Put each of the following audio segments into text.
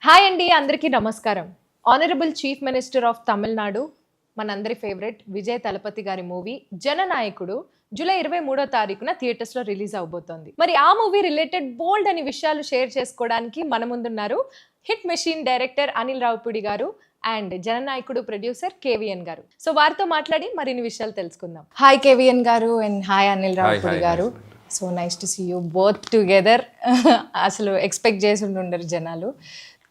Hi అండి, అందరికీ నమస్కారం. Honourable chief minister of Tamil Nadu, మనందరి ఫేవరెట్ విజయ్ తలపతి గారి మూవీ జననాయకుడు జూలై 23వ తారీఖున థియేటర్స్ లో రిలీజ్ అవబోతోంది. మరి ఆ మూవీ రిలేటెడ్ బోల్డ్ అని విషయాలు షేర్ చేసుకోవడానికి మన ముందున్నారు hit machine director Anil Ravipudi garu and జననాయకుడు producer కేవీఎన్ గారు. సో వారితో మాట్లాడి మరిన్ని విషయాలు తెలుసుకుందాం. హాయ్ కేవీఎన్ గారు అండ్ హాయ్ అనిల్ రావిపూడి గారు. So nice to see you both together. అసలు ఎక్స్పెక్ట్ చేసి ఉండరు జనాలు.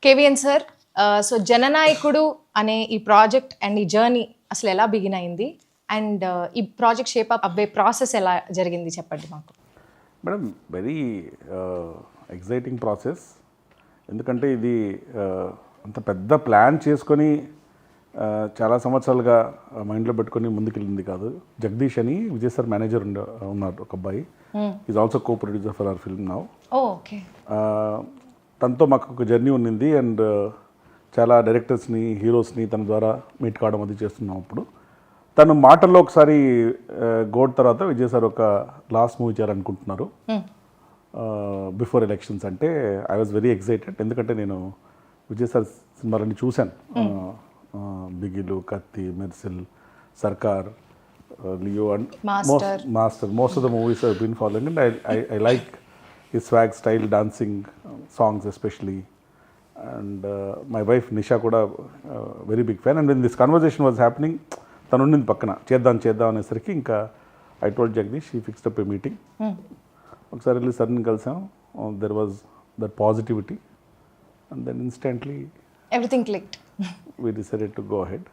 కేవీఎన్ సార్, సో జననాయకుడు అనే ఈ ప్రాజెక్ట్ అండ్ ఈ జర్నీ అసలు ఎలా బిగిన్ అయింది అండ్ ఈ ప్రాజెక్ట్ షేప్ అప్ అవ్వే ప్రాసెస్ ఎలా జరిగింది చెప్పండి మాకు. Madam, very exciting process. ఎందుకంటే ఇది అంత పెద్ద ప్లాన్ చేసుకొని చాలా సంవత్సరాలుగా మైండ్లో పెట్టుకొని ముందుకెళ్ళింది కాదు. జగదీష్ అని విజయ్ సార్ మేనేజర్ ఉన్నారు, ఒక అబ్బాయి. Is also co producer for hour film now. Okay. తనతో మాకు ఒక జర్నీ ఉన్నింది అండ్ చాలా డైరెక్టర్స్ని, హీరోస్ని తన ద్వారా మీట్ కావడం అది చేస్తున్నాం. అప్పుడు తను మాటల్లో ఒకసారి గోడ్ తర్వాత విజయ్ సార్ ఒక లాస్ట్ మూవీ చేయాలనుకుంటున్నారు బిఫోర్ ఎలక్షన్స్. అంటే ఐ వాజ్ వెరీ ఎక్సైటెడ్. ఎందుకంటే నేను విజయ్ సార్ సినిమాలన్నీ చూశాను. బిగిలు, Kaththi, Mersal, Sarkar, Leo and most of the movies I been following and I like his swag, style, dancing, songs especially. And my wife Nisha kuda very big fan. And when this conversation was happening, tanu unnindi pakkana cheddam anesariki inka I told Jagdish, he fixed up a meeting. Okkasari velli sudden kalsam. There was that positivity and then instantly everything clicked. We decided to go ahead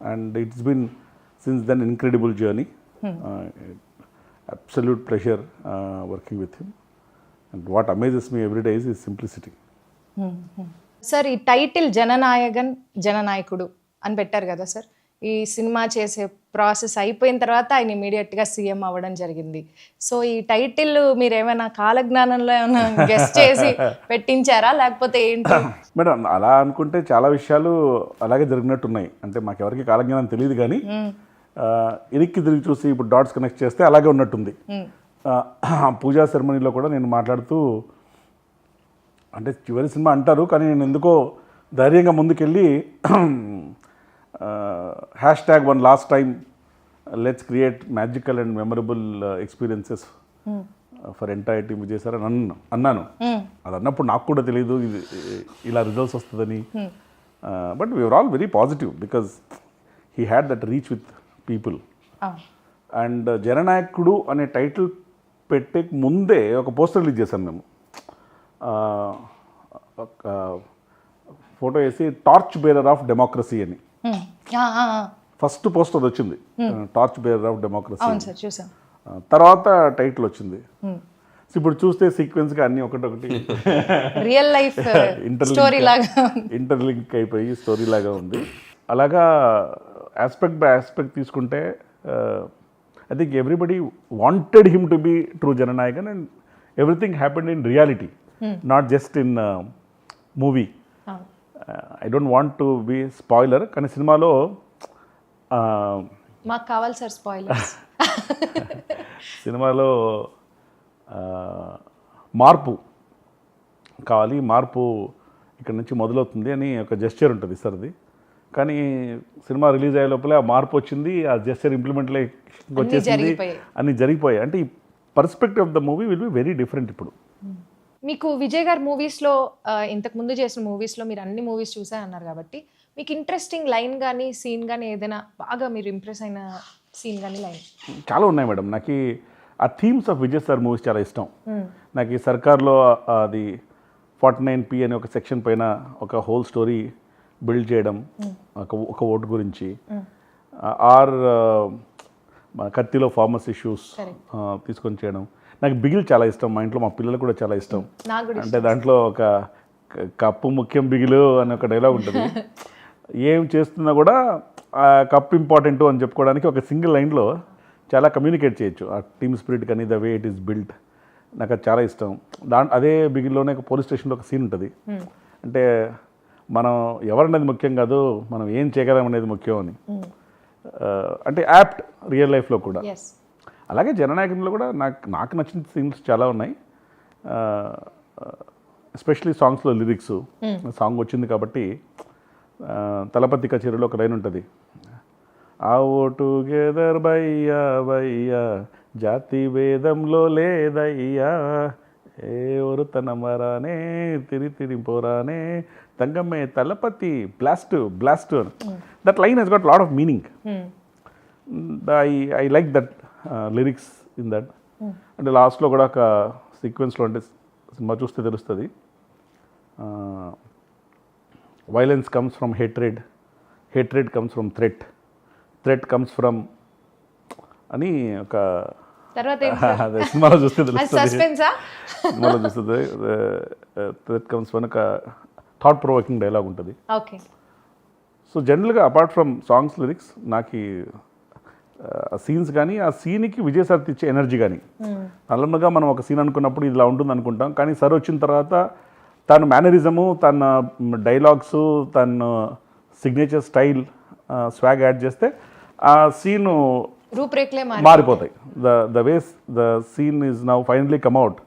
and it's been since then incredible journey. Absolute pleasure working with him. And what amazes me every day is his simplicity. Sir, ఈ title జననాయకుడు అని పెట్టారు కదా sir. ఈ cinema చేసే process అయిపోయిన తర్వాత ఆయన ఇమీడియట్గా సీఎం అవ్వడం జరిగింది. సో ఈ టైటిల్ మీరు ఏమైనా కాలజ్ఞానంలో ఏమైనా గెస్ట్ చేసి పెట్టించారా లేకపోతే ఏంటి? మేడం, అలా అనుకుంటే చాలా విషయాలు అలాగే జరిగినట్టున్నాయి. అంటే మాకెవరికి కాలజ్ఞానం తెలియదు కానీ ఇరికి తిరిగి చూసి ఇప్పుడు డాట్స్ కనెక్ట్ చేస్తే అలాగే ఉన్నట్టుంది. పూజా సెరమనీలో కూడా నేను మాట్లాడుతూ, అంటే చివరి సినిమా అంటారు కానీ నేను ఎందుకో ధైర్యంగా ముందుకెళ్ళి #1 last time let's create magical and memorable experiences for entire team Vijay sir అని అన్నాను. అది అన్నప్పుడు నాకు కూడా తెలియదు ఇది ఇలా రిజల్ట్స్ వస్తుందని. But we're all very positive because he had that reach with people. And Jananayakudu అనే టైటిల్ పెట్టే ముందే ఒక పోస్టర్ రిలీజ్ చేశాం మేము. ఒక ఫోటో వేసి టార్చ్ బేరర్ ఆఫ్ డెమోక్రసీ అని ఫస్ట్ పోస్టర్ వచ్చింది. Torch bearer of democracy. తర్వాత టైటిల్ వచ్చింది. ఇప్పుడు చూస్తే సీక్వెన్స్గా అన్నీ ఒకటొకటి రియల్ లైఫ్ ఇంటర్లింక్ అయిపోయి స్టోరీ లాగా ఉంది. అలాగా ఆస్పెక్ట్ బై ఆస్పెక్ట్ తీసుకుంటే I think everybody wanted him to be true Jananayakan and everything happened in reality, not just in movie. I don't want to be spoiler, కానీ సినిమాలో మాకు కావాలి sir spoilers. సినిమాలో మార్పు కావాలి, మార్పు ఇక్కడ నుంచి మొదలవుతుంది అని ఒక జెస్చర్ ఉంటుంది సార్ది. కానీ సినిమా రిలీజ్ అయ్యే లోపలే ఆ మార్పు వచ్చింది, ఆ జెస్చర్ ఇంప్లిమెంట్లే వచ్చేసింది, అన్నీ జరిగిపోయాయి. అంటే ఈ perspective of the movie will be very different. ఇప్పుడు మీకు విజయ్ గారు మూవీస్లో, ఇంతకుముందు చేసిన మూవీస్లో మీరు అన్ని మూవీస్ చూసా అన్నారు కాబట్టి మీకు ఇంట్రెస్టింగ్ లైన్ కానీ సీన్ కానీ ఏదైనా బాగా మీరు ఇంప్రెస్ అయిన సీన్ కానీ లైన్? చాలా ఉన్నాయి మేడం. నాకు ఆ themes of Vijay sir movies చాలా ఇష్టం. నాకు ఈ సర్కార్లో అది 49P అనే ఒక సెక్షన్ పైన ఒక హోల్ స్టోరీ బిల్డ్ చేయడం, ఒక ఓటు గురించి. ఆర్ కత్తిలో ఫార్మర్స్ ఇష్యూస్ తీసుకొని చేయడం. నాకు బిగిల్ చాలా ఇష్టం. మా ఇంట్లో మా పిల్లలు కూడా చాలా ఇష్టం. అంటే దాంట్లో ఒక కప్పు ముఖ్యం బిగిలు అనే ఒక డైలాగ్ ఉంటుంది. ఏం చేస్తున్నా కూడా ఆ కప్ ఇంపార్టెంట్ అని చెప్పుకోవడానికి ఒక సింగిల్ లైన్లో చాలా కమ్యూనికేట్ చేయొచ్చు. ఆ టీమ్ స్పిరిట్ కానీ the way it is built, నాకు అది చాలా ఇష్టం. అదే బిగిల్లోనే ఒక పోలీస్ స్టేషన్లో ఒక సీన్ ఉంటుంది. అంటే మనం ఎవరనేది ముఖ్యం కాదు, మనం ఏం చేయగలం అనేది ముఖ్యం అని. అంటే యాప్ట్ రియల్ లైఫ్లో కూడా. అలాగే జననాయకునిలో కూడా నాకు నచ్చిన సీన్స్ చాలా ఉన్నాయి. ఎస్పెషలీ సాంగ్స్లో లిరిక్స్ సాంగ్ వచ్చింది కాబట్టి తలపతి కచేరీలో ఒక లైన్ ఉంటుంది, ఆ ఓ టుగెదర్ బయ్యా బయ్యా జాతి భేదంలో లేదయ్యా, ఏ ఒరుతన మరానే తిరి పోరానే తంగమ్మే తలపతి బ్లాస్ట్ బ్లాస్ట్ అని. That line he's got lot of meaning. I like that lyrics in that. అంటే లాస్ట్లో కూడా ఒక సీక్వెన్స్లో, అంటే సినిమా చూస్తే తెలుస్తుంది, violence comes from hatred, hatred comes from threat, threat comes from అని ఒక తర్వాత అదే సినిమాలో చూస్తే తెలుస్తుంది, సస్పెన్సా సినిమాలో చూస్తుంది, థ్రెట్ కమ్స్ ఫ్రమ్ ఒక థాట్ ప్రొవోకింగ్ డైలాగ్ ఉంటుంది. ఓకే. సో జనరల్గా అపార్ట్ ఫ్రమ్ సాంగ్స్ లిరిక్స్ నాకు సీన్స్ కానీ ఆ సీన్కి విజయ్ సార్ ఇచ్చే ఎనర్జీ కానీ, నార్మల్గా మనం ఒక సీన్ అనుకున్నప్పుడు ఇలా ఉంటుంది అనుకుంటాం, కానీ సార్ వచ్చిన తర్వాత తన మేనరిజము, తన డైలాగ్స్, తన సిగ్నేచర్ స్టైల్, స్వాగ్ యాడ్ చేస్తే ఆ సీను రూపురేఖలే మారిపోతాయి. The ways the scene is now finally come out,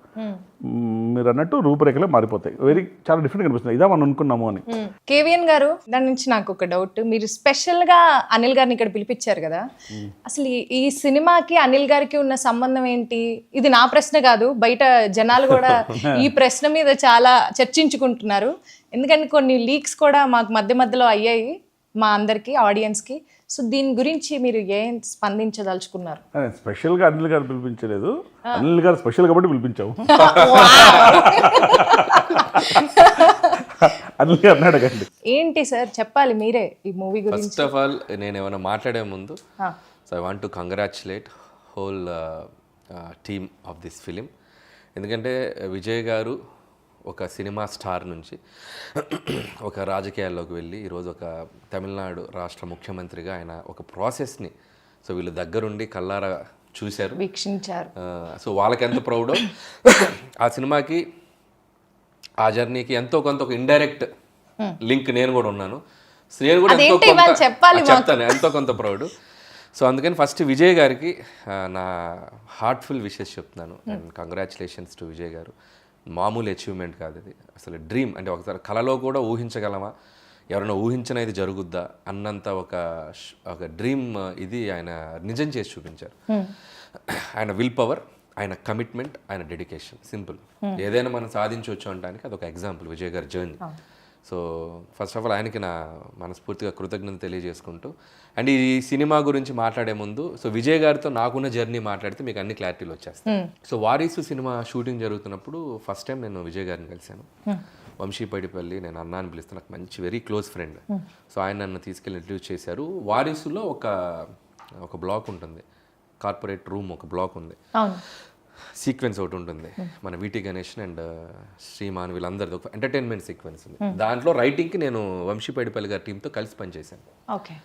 మీరు అన్నట్టు రూపురేఖలే మారిపోతాయి. చాలా డిఫరెంట్ కనిపిస్తుంది, ఇదా మనం అనుకున్నాము అని. కేవీఎన్ గారు, దాని నుంచి నాకు ఒక డౌట్, మీరు స్పెషల్గా అనిల్ గారిని ఇక్కడ పిలిపించారు కదా, అసలు ఈ సినిమాకి అనిల్ గారికి ఉన్న సంబంధం ఏంటి? ఇది నా ప్రశ్న కాదు, బయట జనాలు కూడా ఈ ప్రశ్న మీద చాలా చర్చించుకుంటున్నారు. ఎందుకంటే కొన్ని లీక్స్ కూడా మాకు మధ్య మధ్యలో అయ్యాయి మా అందరికి, ఆడియన్స్కి. సో దీని గురించి మీరు ఏం స్పందించదలుచుకున్నారు? స్పెషల్గా అనిల్ గారు పిలిపించలేదు, అనిల్ గారు స్పెషల్ కాబట్టి పిలిపించాము. అనిల్ గారు అన్నాడు ఏంటి సార్ చెప్పాలి మీరే ఈ మూవీ గురించి. ఫస్ట్ ఆఫ్ ఆల్ నేను ఏమైనా మాట్లాడే ముందు, so I want to congratulate whole team of this film. ఎందుకంటే విజయ్ గారు ఒక సినిమా స్టార్ నుంచి ఒక రాజకీయాల్లోకి వెళ్ళి ఈరోజు ఒక తమిళనాడు రాష్ట్ర ముఖ్యమంత్రిగా ఆయన ఒక ప్రాసెస్ని సో వీళ్ళు దగ్గరుండి కల్లారా చూశారు, వీక్షించారు. సో వాళ్ళకి ఎంత ప్రౌడో ఆ సినిమాకి, ఆ జర్నీకి ఎంతో కొంత ఒక ఇండైరెక్ట్ లింక్ నేను కూడా ఉన్నాను. సో నేను కూడా ఎంతో కొంత చెప్తాను, ఎంతో కొంత ప్రౌడ్. సో అందుకని ఫస్ట్ విజయ్ గారికి నా హార్ట్ఫుల్ విషెస్ చెప్తున్నాను. అండ్ కంగ్రాచులేషన్స్ టు విజయ్ గారు. మామూలు అచీవ్మెంట్ కాదు ఇది, అసలు డ్రీమ్. అంటే ఒకసారి కళలో కూడా ఊహించగలమా, ఎవరైనా ఊహించిన ఇది జరుగుద్దా అన్నంత ఒక డ్రీమ్ ఇది ఆయన నిజం చేసి చూపించారు. ఆయన విల్ పవర్, ఆయన కమిట్మెంట్, ఆయన డెడికేషన్, సింపుల్. ఏదైనా మనం సాధించవచ్చు అనడానికి అదొక ఎగ్జాంపుల్ విజయ్ గారి journey. So first of all ఆయనకి నా మనస్ఫూర్తిగా కృతజ్ఞత తెలియజేసుకుంటూ, అండ్ ఈ సినిమా గురించి మాట్లాడే ముందు సో విజయ్ గారితో నాకున్న జర్నీ మాట్లాడితే మీకు అన్ని క్లారిటీలు వచ్చేస్తాయి. సో వారీసు సినిమా షూటింగ్ జరుగుతున్నప్పుడు ఫస్ట్ టైం నేను విజయ్ గారిని కలిశాను. వంశీపైడిపల్లి, నేను అన్నా అని పిలుస్తాను, నాకు మంచి వెరీ క్లోజ్ ఫ్రెండ్. సో ఆయన నన్ను తీసుకెళ్ళి ఇంట్రడ్యూస్ చేశారు. వారీసులో ఒక బ్లాక్ ఉంటుంది, కార్పొరేట్ రూమ్ ఒక బ్లాక్ ఉంది, సీక్వెన్స్ ఒకటి ఉంటుంది, మన వీటి గణేష్ అండ్ శ్రీమాన్ వీళ్ళందరిది ఒక ఎంటర్టైన్మెంట్ సీక్వెన్స్ ఉంది. దాంట్లో రైటింగ్కి నేను వంశీపైడిపల్లి గారి టీంతో కలిసి పనిచేశాను. ఓకే.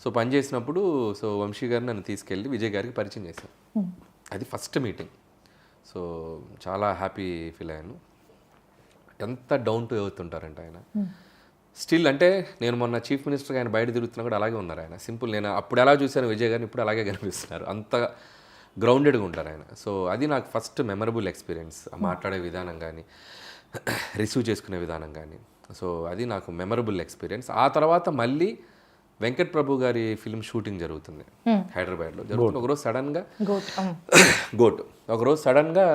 సో పనిచేసినప్పుడు సో వంశీ గారు నన్ను తీసుకెళ్ళి విజయ్ గారికి పరిచయం చేశాను. అది ఫస్ట్ మీటింగ్. సో చాలా హ్యాపీ ఫీల్ అయ్యాను. ఎంత డౌన్ టు ఎర్త్ ఉంటారంటే ఆయన స్టిల్. అంటే నేను మొన్న చీఫ్ మినిస్టర్గా ఆయన బయట తిరుగుతున్నా కూడా అలాగే ఉన్నారు ఆయన. సింపుల్, నేను అప్పుడు ఎలా చూశాను విజయ్ గారిని ఇప్పుడు అలాగే కనిపిస్తున్నారు, అంత గ్రౌండెడ్గా ఉంటారు ఆయన. సో అది నాకు ఫస్ట్ మెమరబుల్ ఎక్స్పీరియన్స్. మాట్లాడే విధానం కానీ, రిసీవ్ చేసుకునే విధానం కానీ, సో అది నాకు మెమరబుల్ ఎక్స్పీరియన్స్. ఆ తర్వాత మళ్ళీ వెంకట్ ప్రభు గారి ఫిల్మ్ షూటింగ్ జరుగుతుంది హైదరాబాద్లో. జరుగుతుంది ఒకరోజు సడన్గా ఒకరోజు సడన్గా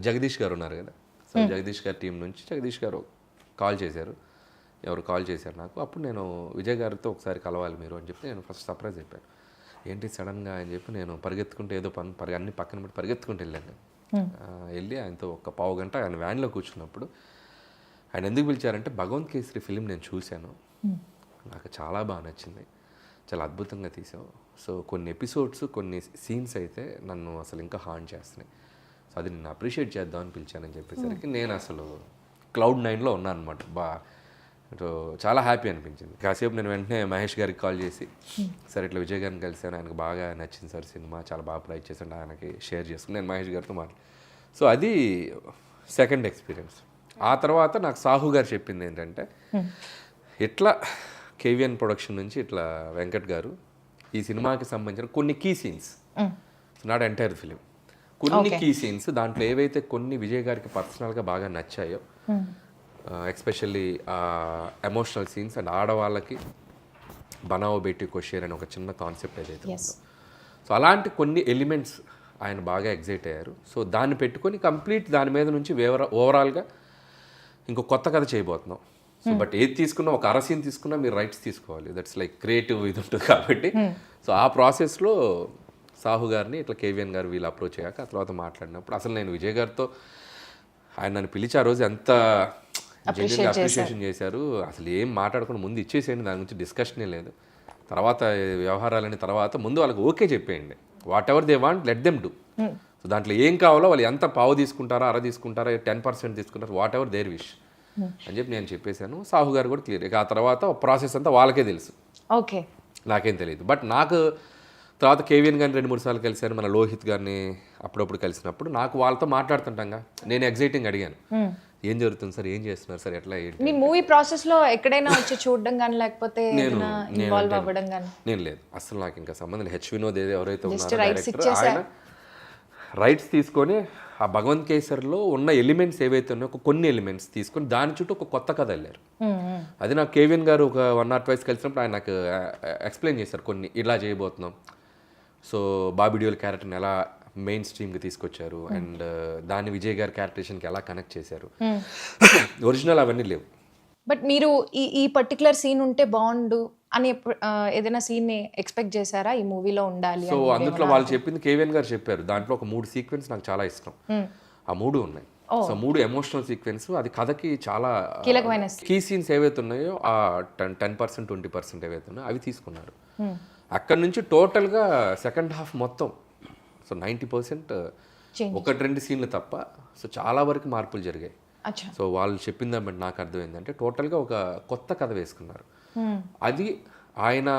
జగదీష్ గారు ఉన్నారు కదా, సో జగదీష్ గారి టీం నుంచి జగదీష్ గారు కాల్ చేశారు. ఎవరు కాల్ చేశారు నాకు. అప్పుడు నేను విజయ్ గారితో ఒకసారి కలవాలి మీరు అని చెప్పి నేను ఫస్ట్ సర్ప్రైజ్ చెప్పాను. ఏంటి సడన్గా అని చెప్పి నేను పరిగెత్తుకుంటే ఏదో అన్ని పక్కన పెట్టి పరిగెత్తుకుంటూ వెళ్ళాను. వెళ్ళి ఆయనతో ఒక పావు గంట ఆయన వ్యాన్లో కూర్చున్నప్పుడు ఆయన ఎందుకు పిలిచారంటే భగవంత్ కేసరి ఫిలిం నేను చూశాను, నాకు చాలా బాగా నచ్చింది, చాలా అద్భుతంగా తీసావు. సో కొన్ని ఎపిసోడ్స్, కొన్ని సీన్స్ అయితే నన్ను అసలు ఇంకా హార్న్ చేస్తున్నాయి, సో అది నేను అప్రిషియేట్ చేద్దామని పిలిచానని చెప్పేసరికి నేను అసలు క్లౌడ్ 9లో ఉన్నాను అనమాట. సో చాలా హ్యాపీ అనిపించింది. కాసేపు నేను వెంటనే మహేష్ గారికి కాల్ చేసి, సార్ ఇట్లా విజయ్ గారిని కలిసాను, ఆయనకు బాగా నచ్చింది సార్ సినిమా, చాలా బాగా ప్రైజ్ చేశాను, ఆయనకి షేర్ చేసుకుని నేను మహేష్ గారితో సో అది సెకండ్ ఎక్స్పీరియన్స్. ఆ తర్వాత నాకు సాహు గారు చెప్పింది ఏంటంటే, ఇట్లా కేవీఎన్ ప్రొడక్షన్ నుంచి ఇట్లా వెంకట్ గారు ఈ సినిమాకి సంబంధించిన కొన్ని key scenes, not entire film, కొన్ని కీ సీన్స్ దాంట్లో ఏవైతే కొన్ని విజయ్ గారికి పర్సనల్గా బాగా నచ్చాయో ఎస్పెషల్లీ ఎమోషనల్ సీన్స్ అండ్ ఆడవాళ్ళకి బనావో బేటీ కోషేర్ అని ఒక చిన్న కాన్సెప్ట్ ఏదైతే ఉందో, సో అలాంటి కొన్ని ఎలిమెంట్స్ ఆయన బాగా ఎగ్జైట్ అయ్యారు. సో దాన్ని పెట్టుకొని కంప్లీట్ దాని మీద నుంచి ఓవరాల్గా ఇంకో కొత్త కథ చేయబోతున్నాం. సో బట్ ఏది తీసుకున్నా ఒక అరసీన్ తీసుకున్నా మీరు రైట్స్ తీసుకోవాలి, దట్స్ లైక్ క్రియేటివ్ ఇది ఉంటుంది కాబట్టి. సో ఆ ప్రాసెస్లో సాహు గారిని ఇట్లా కేవీఎన్ గారు వీళ్ళు అప్రోచ్ అయ్యాక ఆ తర్వాత మాట్లాడినప్పుడు అసలు నేను విజయ్ గారితో ఆయన నన్ను పిలిచి ఆ రోజు ఎంత జెన్యున్గా అప్రిషియేషన్ చేశారు. అసలు ఏం మాట్లాడకుండా ముందు ఇచ్చేసేయండి, దాని గురించి డిస్కషనే లేదు, తర్వాత వ్యవహారాలని తర్వాత ముందు వాళ్ళకి ఓకే చెప్పేయండి, what ever they want let them do. So దాంట్లో ఏం కావాలో వాళ్ళు ఎంత పావు తీసుకుంటారా, అర తీసుకుంటారా, 10% తీసుకుంటారా, వాట్ ఎవర్ దేర్ విష్ అని చెప్పి నేను చెప్పేశాను. సాహు గారు కూడా క్లియర్. ఇక ఆ తర్వాత ప్రాసెస్ అంతా వాళ్ళకే తెలుసు, ఓకే, నాకేం తెలియదు. బట్ నాకు తర్వాత కేవీఎన్ గారిని 2-3 సార్లు కలిశాను, మన లోహిత్ గారిని అప్పుడప్పుడు కలిసినప్పుడు నాకు వాళ్ళతో మాట్లాడుతుంటాగా నేను ఎగ్జైటింగ్ అడిగాను, ఏం జరుగుతుంది సార్, ఏం చేస్తున్నారు సార్, ఎట్లా ఏంటి. మీ మూవీ ప్రాసెస్ లో ఎక్కడైనా వచ్చి చూడడం కానీ లేకపోతే ఇన్వాల్వ్ అవ్వడం కానీ? నేను లేదు అసలు, నాకు ఇంకా సంబంధం లేదు. హెచ్ వినోద్ ఎవరైతే ఉన్నారో డైరెక్టర్, ఆయన రైట్స్ తీసుకొని ఆ భగవంత్ కేసర్లో ఉన్న ఎలిమెంట్స్ ఏవైతే ఉన్నాయో కొన్ని ఎలిమెంట్స్ తీసుకొని దాని చుట్టూ ఒక కొత్త కథ వెళ్ళారు. అది నాకు కేవీఎన్ గారు ఒక 1 or 2 కలిసినప్పుడు ఆయన నాకు ఎక్స్ప్లెయిన్ చేశారు కొన్ని, ఇలా చేయబోతున్నాం. సో బాబీ డియోల్ క్యారెక్టర్ని ఎలా మెయిన్ స్ట్రీమ్కి తీసుకొచ్చారు అండ్ దాన్ని విజయ్ గారి క్యారెక్టరేషన్కి ఎలా కనెక్ట్ చేశారు. ఒరిజినల్ అవన్నీ లేవు. బట్ మీరు ఈ పర్టికులర్ సీన్ ఉంటే బాగుండు అని ఏదైనా సీన్ ఎక్స్పెక్ట్ చేశారా ఈ మూవీలో ఉండాలి? సో అందులో వాళ్ళు చెప్పింది కేవీఎన్ గారు చెప్పారు, దాంట్లో ఒక 3 సీక్వెన్స్ నాకు చాలా ఇష్టం. ఆ 3 ఉన్నాయి. సో 3 ఎమోషనల్ సీక్వెన్స్, అది కథకి చాలా కీలకమైన కీ సీన్స్ ఏవైతే ఉన్నాయో ఆ 10% 20% ఏవైతే ఉన్నాయో అవి తీసుకున్నారు. అక్కడ నుంచి టోటల్గా సెకండ్ హాఫ్ మొత్తం సో 90% 1-2 సీన్లు తప్ప సో చాలా వరకు మార్పులు జరిగాయి. సో వాళ్ళు చెప్పిన దాన్ని బట్టి నాకు అర్థమైందంటే టోటల్గా ఒక కొత్త కథ వేసుకున్నారు. అది ఆయన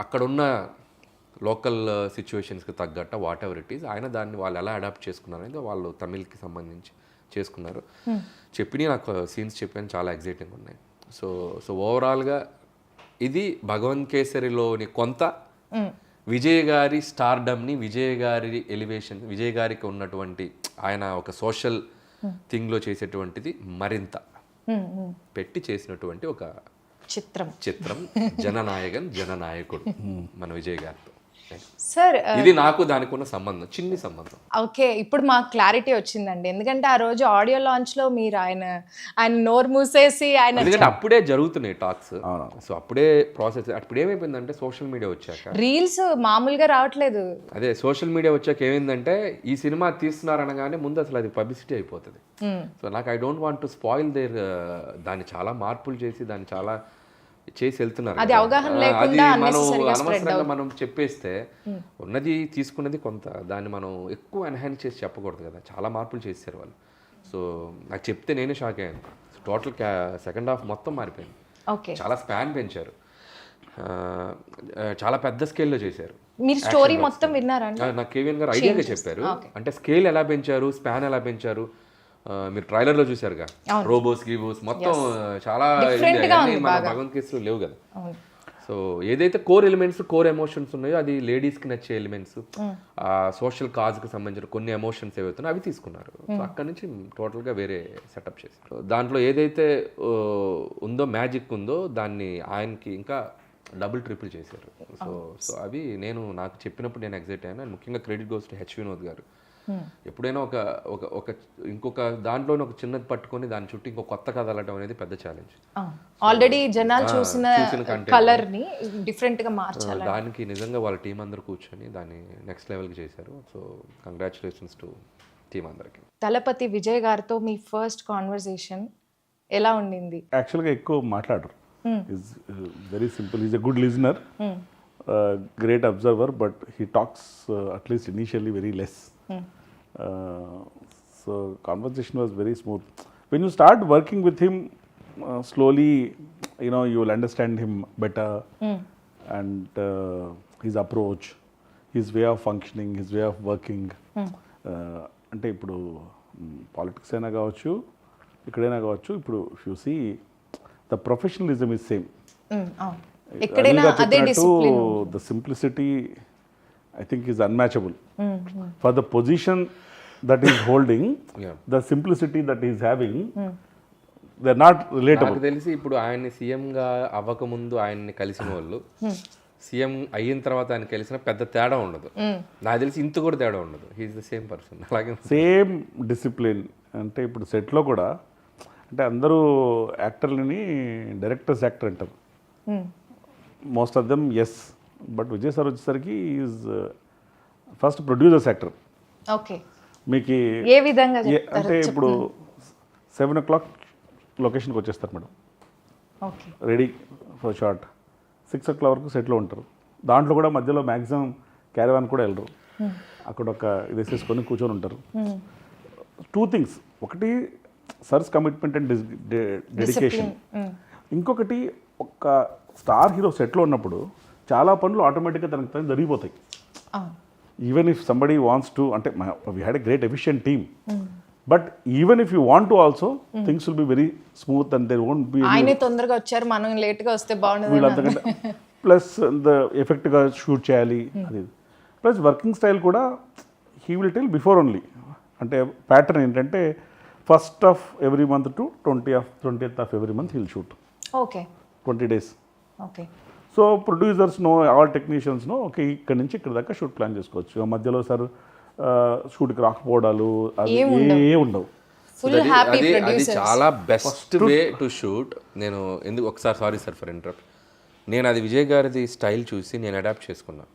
అక్కడున్న లోకల్ సిచ్యువేషన్స్కి తగ్గట్ట వాట్ ఎవర్ ఇట్ ఈస్, ఆయన దాన్ని వాళ్ళు ఎలా అడాప్ట్ చేసుకున్నారు అనేది వాళ్ళు తమిళ్కి సంబంధించి చేసుకున్నారు. చెప్పిన నాకు సీన్స్ చెప్పాను, చాలా ఎగ్జైటింగ్ ఉన్నాయి. సో ఓవరాల్గా ఇది భగవంత్ కేసరిలోని కొంత విజయ్ గారి స్టార్డమ్ని, విజయ్ గారి ఎలివేషన్, విజయ్ గారికి ఉన్నటువంటి ఆయన ఒక సోషల్ థింగ్లో చేసేటువంటిది మరింత పెట్టి చేసినటువంటి ఒక చిత్రం జననాయకుడు మన విజయ్ గారితో. సార్ ఇది నాకు దానికి ఉన్న సంబంధం, చిన్ని సంబంధం. ఓకే, ఇప్పుడు మాకు క్లారిటీ వచ్చిందండి. ఎందుకంటే ఆ రోజు ఆడియో లాంచ్ లో మీరు ఆయన నోరు మూసేసి ఆయన, ఎందుకంటే అప్పుడే జరుగుతున్నాయి టాక్స్. సో అప్పుడే ప్రాసెస్, అప్పుడు ఏమైపోయిందంటే సోషల్ మీడియా వచ్చాక రీల్స్ మామూలుగా రావట్లేదు. అదే సోషల్ మీడియా వచ్చాక ఏమైందంటే ఈ సినిమా తీస్తున్నారు అనగానే ముందు అసలు అది పబ్లిసిటీ అయిపోతుంది. సో నాకు I don't want to spoil there, దాన్ని చాలా మార్పులు చేసి దాన్ని చాలా చేసి వెళ్తున్నారు. అది అవగాహన లేకుండా అనవసరంగా మనం చెప్పేస్తే ఉన్నది తీసుకున్నది కొంత, దాన్ని మనం ఎక్కువ ఎన్హాన్స్ చేసి చెప్పకూడదు కదా. చాలా మార్పులు చేశారు వాళ్ళు. సో నాకు చెప్తే నేనే షాక్ అయ్యాను. టోటల్ సెకండ్ హాఫ్ మొత్తం మారిపోయింది. చాలా స్పాన్ పెంచారు, చాలా పెద్ద స్కేల్లో చేశారు. మీరు స్టోరీ మొత్తం విన్నారా? నాకు కేవీఎన్ గారు ఐడియాగా చెప్పారు, అంటే స్కేల్ ఎలా పెంచారు, స్పాన్ ఎలా పెంచారు. మీరు ట్రైలర్లో చూసారుగా, రోబోస్ గీబోస్ మొత్తం చాలా మన భగవంత్ కేసులో లేవు కదా. సో ఏదైతే కోర్ ఎలిమెంట్స్, కోర్ ఎమోషన్స్ ఉన్నాయో అది లేడీస్కి నచ్చే ఎలిమెంట్స్, ఆ సోషల్ కాజ్కి సంబంధించిన కొన్ని ఎమోషన్స్ ఏవైతున్నాయో అవి తీసుకున్నారు. సో అక్కడ నుంచి టోటల్గా వేరే సెటప్ చేశారు. దాంట్లో ఏదైతే ఉందో మ్యాజిక్ ఉందో దాన్ని ఆయనకి ఇంకా డబుల్ ట్రిపుల్ చేశారు. సో అవి నాకు చెప్పినప్పుడు నేను ఎగ్జైట్ అయ్యాను. అండ్ ముఖ్యంగా credit goes to H Vinod గారు. ఎప్పుడైనా ఒక ఇంకొక దాంట్లోనే ఒక చిన్నది పట్టుకొని దాని చుట్టూ ఇంకో కొత్త కథ అలటం అనేది పెద్ద ఛాలెంజ్. ఆల్రెడీ జనాలు చూసిన కలర్ ని డిఫరెంట్ గా మార్చాలి. దానికి నిజంగా వాళ్ళ టీం అందరూ కూర్చొని దాన్ని నెక్స్ట్ లెవెల్కి చేశారు. సో కంగ్రాచులేషన్స్ టు టీం అందరికి. తలపతి విజయ్ గారితో మీ ఫస్ట్ కాన్వర్సేషన్ ఎలా ఉండింది? యాక్చువల్గా ఎక్కువ మాట్లాడరు. Is very simple. Is a good listener, great observer, but he talks at least initially very less. So conversation was very smooth. When you start working with him, slowly, you will understand him better, and his approach, his way of functioning, his way of working. అంటే ఇప్పుడు politics అయినా కావచ్చు, ఇక్కడైనా కావచ్చు, ఇప్పుడు if you see the professionalism is same. ఎక్కడైనా అదే discipline. The simplicity I think is unmatchable. For the position that he's holding, the simplicity that he's having, they are not relatable. నాకు తెలిసి ఇప్పుడు ఆయన్ని సీఎంగా అవ్వకముందు ఆయన్ని కలిసిన వాళ్ళు సీఎం అయిన తర్వాత ఆయన కలిసిన పెద్ద తేడా ఉండదు. నాకు తెలిసి ఇంత కూడా తేడా ఉండదు. He is the same person. అలాగే సేమ్ డిసిప్లిన్. అంటే ఇప్పుడు సెట్లో కూడా అంటే అందరూ యాక్టర్లని డైరెక్టర్స్ యాక్టర్ అంటారు, most of them yes. But Vijay sir వచ్చేసరికి is first producers actor. Okay, మీకు ఏ విధంగా అంటే ఇప్పుడు 7 o'clock లొకేషన్కి వచ్చేస్తారు madam, okay, ready for shot. 6 o'clock వరకు సెట్లో ఉంటారు. దాంట్లో కూడా మధ్యలో మ్యాక్సిమం క్యారవాన్ కూడా వెళ్ళరు, అక్కడ ఒక ఇది వేసేసుకొని కూర్చొని ఉంటారు. 2 things, ఒకటి సర్స్ కమిట్మెంట్ అండ్ డెడికేషన్, ఇంకొకటి ఒక స్టార్ హీరో సెట్లో ఉన్నప్పుడు చాలా పనులు ఆటోమేటిక్గా తనకు తను జరిగిపోతాయి. Even if somebody wants to, అంటే we had a great efficient team, but even if you want to also things will be very smooth and there won't be. ఆయనే తొందరగా వచ్చారు, మనం లేట్గా వస్తే బాగుండదు వీళ్ళంతకంటే ప్లస్ ఎఫెక్ట్గా షూట్ చేయాలి అది. ప్లస్ వర్కింగ్ స్టైల్ కూడా he will tell before only. అంటే ప్యాటర్న్ ఏంటంటే 1st of every month to 20th of every month he'll shoot. Okay, 20 days. Okay. So producers know, all technicians know, okay ఇక్కడ నుంచి ఇక్కడ దాకా shoot plan చేసుకోవచ్చు. మధ్యలో sir షూట్కి రాకపోవడాలు అవి ఏ ఉండవు. ఫుల్ హ్యాపీ అది ప్రొడ్యూసర్స్. చాలా బెస్ట్ వే టు షూట్. నేను ఎందుకు ఒకసారి సారీ సార్ ఫర్ ఇంటరప్ట్, నేను అది విజయ్ గారిది స్టైల్ చూసి నేను అడాప్ట్ చేసుకున్నా.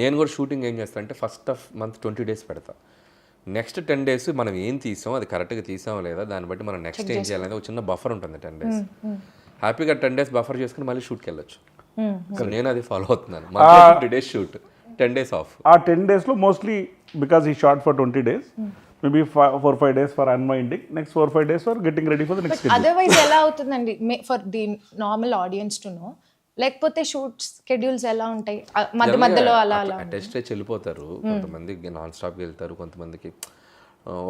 నేను కూడా షూటింగ్ ఏం చేస్తాను అంటే 1st of month 20 days పెడతా. నెక్స్ట్ 10 days మనం ఏం తీసాం అది కరెక్ట్గా తీసామో లేదా దాన్ని బట్టి మనం నెక్స్ట్ ఏం చేయాలనేది ఒక చిన్న బఫర్ ఉంటుంది 10 days. హ్యాపీగా 10 days బఫర్ చేసుకుని మళ్ళీ షూట్కి వెళ్ళొచ్చు. సో నేను అది ఫాలో అవుతున్నాను. 20 days షూట్, 10 days ఆఫ్. ఆ 10 daysలో మోస్ట్లీ బికాస్ ఈ short for 20 days, maybe 4-5 days for unwinding, next 4-5 days for getting ready for the next. Otherwise ఎలా అవుతుందండి for the normal audience to know, లేకపోతే షూట్ షెడ్యూల్స్ ఎలా ఉంటాయి మధ్య మధ్యలో అలా అలా టెస్ట్ వెళ్ళిపోతారు. కొంతమంది నాన్ స్టాప్కి వెళ్తారు, కొంతమందికి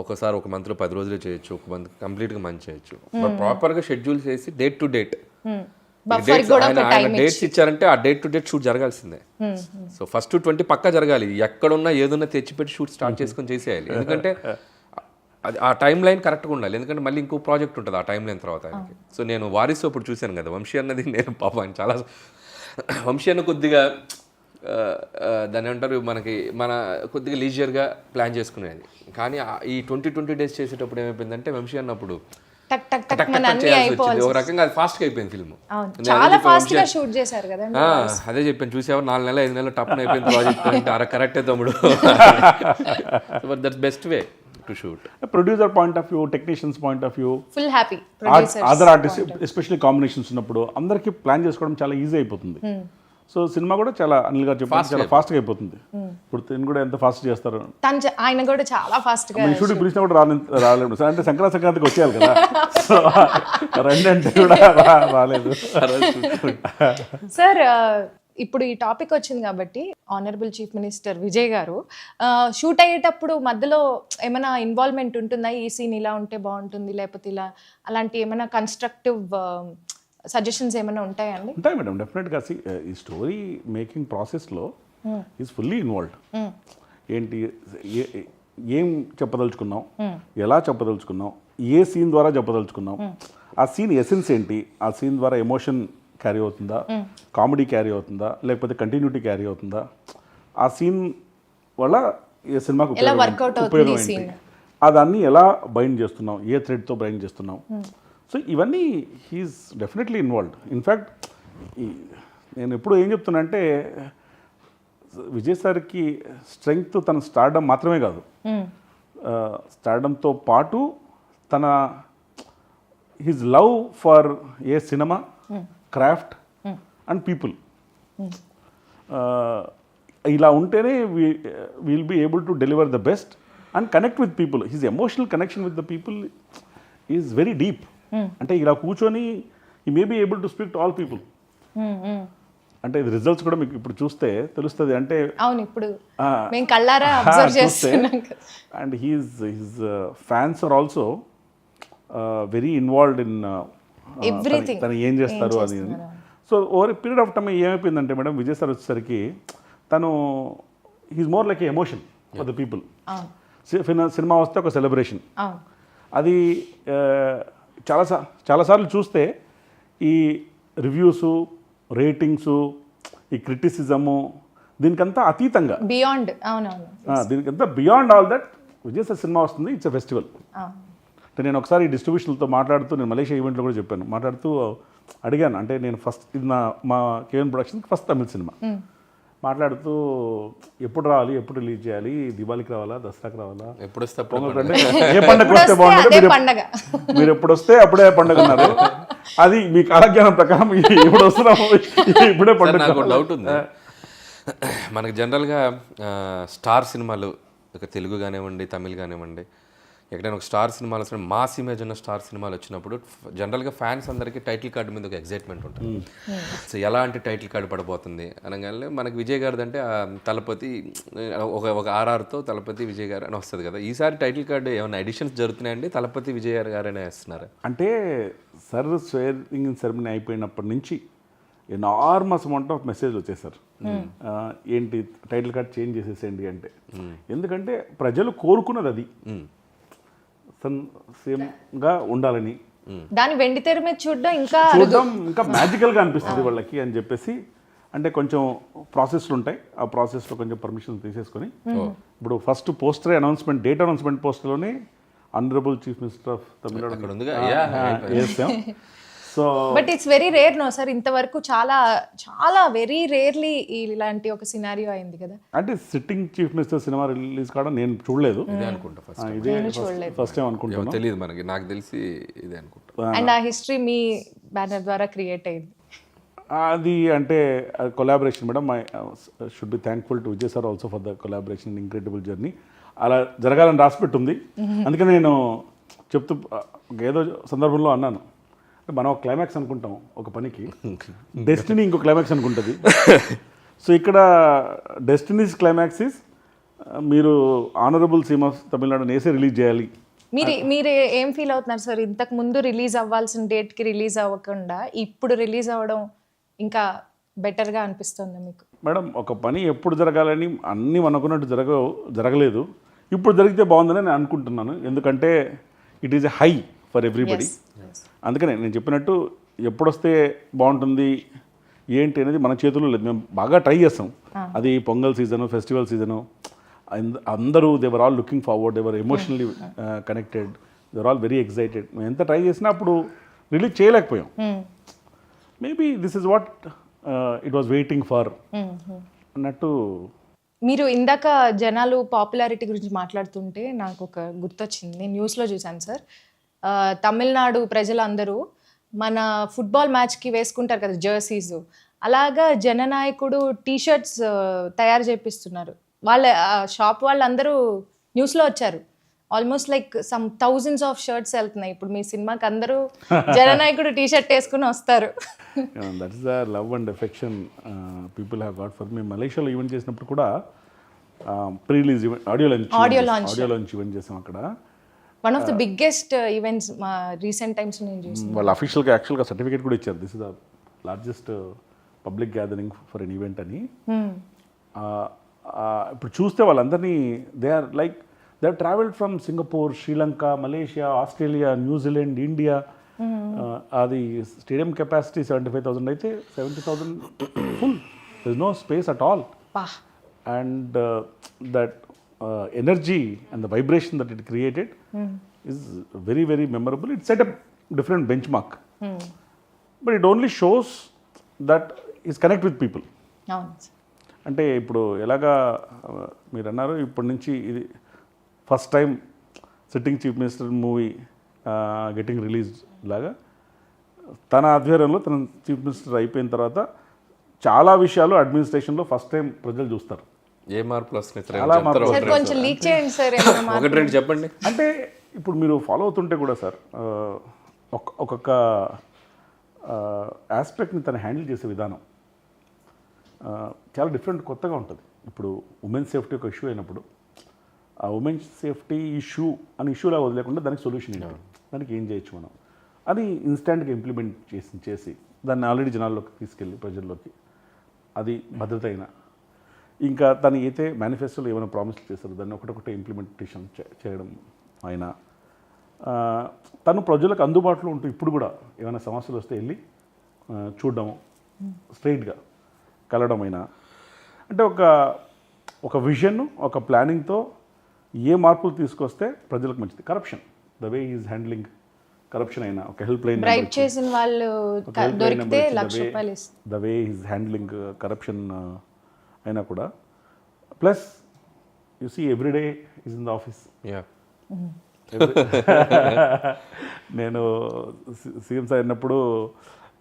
ఒకసారి ఒక మంత్లో 10 రోజులు చేయొచ్చు, ఒక మంత్ కంప్లీట్గా మంత్ చేయొచ్చు. బట్ ప్రాపర్గా షెడ్యూల్ చేసి డేట్ టు డేట్ డేట్స్ ఇచ్చారంటే ఆ డేట్ టు డేట్ షూట్ జరగాల్సిందే. సో ఫస్ట్ 20 పక్కా జరగాలి. ఎక్కడున్నా ఏదన్నా తెచ్చిపెట్టి షూట్ స్టార్ట్ చేసుకొని చేసేయాలి. ఎందుకంటే అది ఆ టైం లైన్ కరెక్ట్గా ఉండాలి. ఎందుకంటే మళ్ళీ ఇంకో ప్రాజెక్ట్ ఉంటుంది ఆ టైం లైన్ తర్వాత ఆయనకి. సో నేను వారిసు అప్పుడు చూశాను కదా, వంశీ అన్నది నేను పాపం ఆయన చాలా వంశీ అన్న కొద్దిగా దాన్ని ఏమంటారు మన కొద్దిగా లీజియర్గా ప్లాన్ చేసుకునేది. కానీ ఈ 20 days చేసేటప్పుడు ఏమైపోయిందంటే వంశీ అన్నప్పుడు టక్ టక్ టక్ మన అన్ని అయిపోవాలి. ఒక రకంగా అది ఫాస్ట్గా అయిపోయింది ఫిల్మ్. చాలా ఫాస్ట్ గా షూట్ చేశారు కదా. అదే చెప్పాను, చూసావా 4 నెలలు 5 నెలలు టప్న అయిపోయింది ప్రాజెక్ట్ అంటే కరెక్టే తమ్ముడు. But that's best way to shoot. Producer point of view, technicians point of view, full happy producers, other artist especially combinations ఉన్నప్పుడు అందరికీ ప్లాన్ చేసుకోవడం చాలా ఈజీ అయిపోతుంది. సో సినిమా కూడా చాలా అనిల్ గారు చెప్పారు చాలా ఫాస్ట్గా అయిపోతుంది. ఇప్పుడు తిని కూడా ఎంత ఫాస్ట్ చేస్తారు, ఆయన కూడా చాలా ఫాస్ట్ గా. షూటింగ్ పిలిచినా కూడా రాలేదు అంటే సంక్రాంతికి వచ్చేయాలి కదా, సో రెండంటే కూడా రాలేదు. సార్ ఇప్పుడు ఈ టాపిక్ వచ్చింది కాబట్టి ఆనరబుల్ చీఫ్ మినిస్టర్ విజయ్ గారు షూట్ అయ్యేటప్పుడు మధ్యలో ఏమైనా ఇన్వాల్వ్మెంట్ ఉంటుందా? ఈ సీన్ ఇలా ఉంటే బాగుంటుంది, లేకపోతే ఇలా, అలాంటి ఏమైనా కన్స్ట్రక్టివ్ సజెషన్స్ ఏమైనా ఉంటాయండి? ఉంటాయి మేడం, డెఫినెట్గా. ఈ స్టోరీ మేకింగ్ ప్రాసెస్లో ఈజ్ ఫుల్లీ ఇన్వాల్వ్డ్. ఏంటి ఏం చెప్పదలుచుకున్నాం, ఎలా చెప్పదలుచుకున్నాం, ఏ సీన్ ద్వారా చెప్పదలుచుకున్నాం, ఆ సీన్ ఎసెన్స్ ఏంటి, ఆ సీన్ ద్వారా ఎమోషన్ క్యారీ అవుతుందా, కామెడీ క్యారీ అవుతుందా, లేకపోతే కంటిన్యూటీ క్యారీ అవుతుందా, ఆ సీన్ వల్ల ఈ సినిమాకు ఉపయోగం ఏంటి, అదాన్ని ఎలా బైండ్ చేస్తున్నాం, ఏ థ్రెడ్తో బైండ్ చేస్తున్నాం. సో ఇవన్నీ హీఈస్ డెఫినెట్లీ ఇన్వాల్వ్డ్. ఇన్ఫ్యాక్ట్ నేను ఎప్పుడు ఏం చెప్తున్నా అంటే విజయ్ సార్కి స్ట్రెంగ్త్ తన స్టార్డమ్ మాత్రమే కాదు, స్టార్డమ్తో పాటు తన హిజ్ లవ్ ఫర్ ఏ సినిమా, క్రాఫ్ట్ అండ్ పీపుల్. ఇలా ఉంటేనే will be able to deliver the best and connect with people. His emotional connection with the people is very deep. అంటే ఇలా కూర్చొని ఈ may be able to speak to all people. అంటే ఇది results కూడా మీకు ఇప్పుడు చూస్తే తెలుస్తుంది. అంటే అవును, ఇప్పుడు మేము కళ్ళారా అబ్జర్వ్ చేస్తున్నాం. And his fans are also very involved in everything, తను ఏం చేస్తారు అని. So over a period of time ఏమైపోయిందంటే మేడం, విజయ్ సార్ వచ్చేసరికి తను he's more like emotion for the people. సినిమా వస్తే ఒక సెలబ్రేషన్, అది చాలాసార్లు చూస్తే ఈ రివ్యూసు, రేటింగ్సు, ఈ క్రిటిసిజము దీనికంతా అతీతంగా బియాండ్. అవునవును. దీనికంతా beyond all that Vijay sir cinema వస్తుంది, ఇట్స్ ఎ ఫెస్టివల్. అంటే నేను ఒకసారి డిస్ట్రిబ్యూషన్లతో మాట్లాడుతూ, నేను మలేషియా ఈవెంట్లో కూడా చెప్పాను, మాట్లాడుతూ అడిగాను, అంటే నేను ఫస్ట్ ఇది మా కేవన్ ప్రొడక్షన్కి ఫస్ట్ తమిళ సినిమా, మాట్లాడుతూ ఎప్పుడు రావాలి, ఎప్పుడు రిలీజ్ చేయాలి, దివాళీకి రావాలా, దసరాకి రావాలా, ఎప్పుడు వస్తే పొంగల్ అంటే ఏ పండుగ వస్తే బాగుంటుంది, మీరు ఎప్పుడు వస్తే అప్పుడే పండుగ ఉన్నారు. అది మీ కాలజ్ఞానం ప్రకారం ఇప్పుడు వస్తున్నాము, ఇప్పుడే పండుగ. నాకు డౌట్ ఉంది, మనకి జనరల్గా స్టార్ సినిమాలు ఒక తెలుగు కానివ్వండి, తమిళ్ కానివ్వండి, ఎక్కడైనా ఒక స్టార్ సినిమాలు వస్తే మాస్ ఇమేజ్ ఉన్న స్టార్ సినిమాలు వచ్చినప్పుడు జనరల్గా ఫ్యాన్స్ అందరికీ టైటిల్ కార్డు మీద ఒక ఎగ్జైట్మెంట్ ఉంటుంది. సో ఎలాంటి టైటిల్ కార్డు పడబోతుంది అనగానే మనకి విజయ్ గారిది అంటే తలపతి ఒక ఆర్ఆర్తో తలపతి విజయ్ గారు అని వస్తుంది కదా. ఈసారి టైటిల్ కార్డు ఏమైనా ఎడిషన్స్ జరుగుతున్నాయండి, తలపతి విజయ్ గారనే వేస్తున్నారు? అంటే సర్ స్వేరింగ్ సెరమనీ అయిపోయినప్పటి నుంచి ఎనార్మస్ అమౌంట్ ఆఫ్ మెసేజ్ వచ్చేసారు, ఏంటి టైటిల్ కార్డ్ చేంజ్ చేసేసేయండి అంటే. ఎందుకంటే ప్రజలు కోరుకున్నది అది, సేమ్గా ఉండాలని, దాని వెండి తెర మీద చూడడం ఇంకా మ్యాజికల్గా అనిపిస్తుంది వాళ్ళకి అని చెప్పేసి. అంటే కొంచెం ప్రాసెస్లు ఉంటాయి, ఆ ప్రాసెస్లో కొంచెం పర్మిషన్ తీసేసుకొని ఇప్పుడు first poster announcement, date announcement పోస్టర్లోనే honourable chief minister of Tamil Nadu వేసాం. So but it's very rare no sir, ఇంతవరకు చాలా చాలా వెరీ రేర్లీ ఇలాంటి ఒక సినారియో అయింది కదా. అంటే sitting chief minister cinema release కావడం నేను చూడలేదు, ఇదే అనుకుంటా ఫస్ట్ టైం అనుకుంటాను, తెలియదు మనకి, నాకు తెలిసి ఇదే అనుకుంటా. అండ్ ఆ హిస్టరీ మీ బ్యానర్ ద్వారా క్రియేట్ అయింది. అది అంటే collaboration madam. I should be thankful to Vijay sir also for the collaboration, incredible journey. అలా జరగాలని రాసిపెట్టుంది. అందుకని నేను చెప్తూ ఏదో సందర్భంలో అన్నాను, మనం ఒక క్లైమాక్స్ అనుకుంటాం ఒక పనికి, డెస్టినీ ఇంకో క్లైమాక్స్ అనుకుంటుంది. సో ఇక్కడ డెస్టినీస్ క్లైమాక్స్ ఇస్ మీరు ఆనరబుల్ సీమ్ ఆఫ్ తమిళనాడు నేసే రిలీజ్ చేయాలి. మీరు ఏం ఫీల్ అవుతున్నారు సార్, ఇంతకు ముందు రిలీజ్ అవ్వాల్సిన డేట్కి రిలీజ్ అవ్వకుండా ఇప్పుడు రిలీజ్ అవ్వడం ఇంకా బెటర్గా అనిపిస్తుంది మీకు? మేడం, ఒక పని ఎప్పుడు జరగాలని అన్నీ అనుకున్నట్టు జరగలేదు, ఇప్పుడు జరిగితే బాగుందని నేను అనుకుంటున్నాను. ఎందుకంటే it is a high for everybody. అందుకనే నేను చెప్పినట్టు ఎప్పుడొస్తే బాగుంటుంది ఏంటి అనేది మన చేతుల్లో లేదు. మేము బాగా ట్రై చేస్తాం, అది పొంగల్ సీజను, ఫెస్టివల్ సీజను, అందరూ they're all looking forward, they're emotionally connected, they're all very excited. మేము ఎంత ట్రై చేసినా అప్పుడు రిలీజ్ చేయలేకపోయాం. Maybe this is what it was waiting for అన్నట్టు. మీరు ఇందాక జనాలు పాపులారిటీ గురించి మాట్లాడుతుంటే నాకు ఒక గుర్తొచ్చింది, నేను న్యూస్లో చూశాను సార్. తమిళనాడు ప్రజలందరూ మన ఫుట్బాల్ మ్యాచ్కి వేసుకుంటారు కదా జెర్సీస్, అలాగా జననాయకుడు టీషర్ట్స్ తయారు చేపిస్తున్నారు. వాళ్ళ షాప్ వాళ్ళందరూ న్యూస్లో వచ్చారు. Almost like some thousands of shirts వెళ్తున్నాయి ఇప్పుడు మీ సినిమాకి, అందరూ జననాయకుడు టీషర్ట్ వేసుకుని వస్తారు. That is the love and affection people have got for me. మలేషియాలో ఈవెంట్ చేసినప్పుడు కూడా pre release event, audio launch event చేసాం అక్కడ. One of the biggest events మా రీసెంట్ టైమ్స్ నేను చూసాను. వాళ్ళు అఫీషియల్గా యాక్చువల్గా సర్టిఫికేట్ కూడా ఇచ్చారు, this is the largest public gathering for an event అని. ఇప్పుడు చూస్తే వాళ్ళందరినీ they are travelled from Singapore, Sri Lanka, Malaysia, Australia, New Zealand, India. అది స్టేడియం కెపాసిటీ 75,000 అయితే 70,000 full, there is no space at all. And that energy and the vibration that it created is very, very memorable. It set a different benchmark. But it only shows that is connect with people. అంటే ఇప్పుడు ఎలాగా మీరు అన్నారు, ఇప్పటి నుంచి ఇది first time sitting chief minister movie getting release లాగా తన ఆధ్వర్యంలో తన చీఫ్ మినిస్టర్ అయిపోయిన తర్వాత చాలా విషయాలు అడ్మినిస్ట్రేషన్లో ఫస్ట్ టైం ప్రజలు చూస్తారు. ఏ మార్పులు వస్తున్నాయి? ఒకటి రెండు చెప్పండి. అంటే ఇప్పుడు మీరు ఫాలో అవుతుంటే కూడా సార్ ఒక్కొక్క ఆస్పెక్ట్ని తను హ్యాండిల్ చేసే విధానం చాలా డిఫరెంట్, కొత్తగా ఉంటుంది. ఇప్పుడు ఉమెన్ సేఫ్టీ ఒక ఇష్యూ అయినప్పుడు ఆ ఉమెన్ సేఫ్టీ ఇష్యూ అని ఇష్యూలా వదిలేకుండా దానికి సొల్యూషన్ ఏంటి, దానికి ఏం చేయొచ్చు మనం, అది ఇన్స్టెంట్గా ఇంప్లిమెంట్ చేసి దాన్ని ఆల్రెడీ జనాల్లోకి తీసుకెళ్ళి ప్రజల్లోకి, అది భద్రత అయినా ఇంకా తను అయితే మేనిఫెస్టోలో ఏమైనా ప్రామిస్లు చేశారు దాన్ని ఒకటొకటి ఇంప్లిమెంటేషన్ చేయడం అయినా, తను ప్రజలకు అందుబాటులో ఉంటూ ఇప్పుడు కూడా ఏమైనా సమస్యలు వస్తే వెళ్ళి చూడడం, స్ట్రైట్గా కలవడమైనా, అంటే ఒక విజన్, ఒక ప్లానింగ్తో ఏ మార్పులు తీసుకొస్తే ప్రజలకు మంచిది. Corruption, the way is handling corruption అయినా, ఒక హెల్ప్ లైన్ బ్రైబ్ చేసిన వాళ్ళు దొరికితే ₹1,00,000 the way is handling corruption అయినా కూడా. Plus you see everyday is in the office. నేను సీఎం సార్ అయినప్పుడు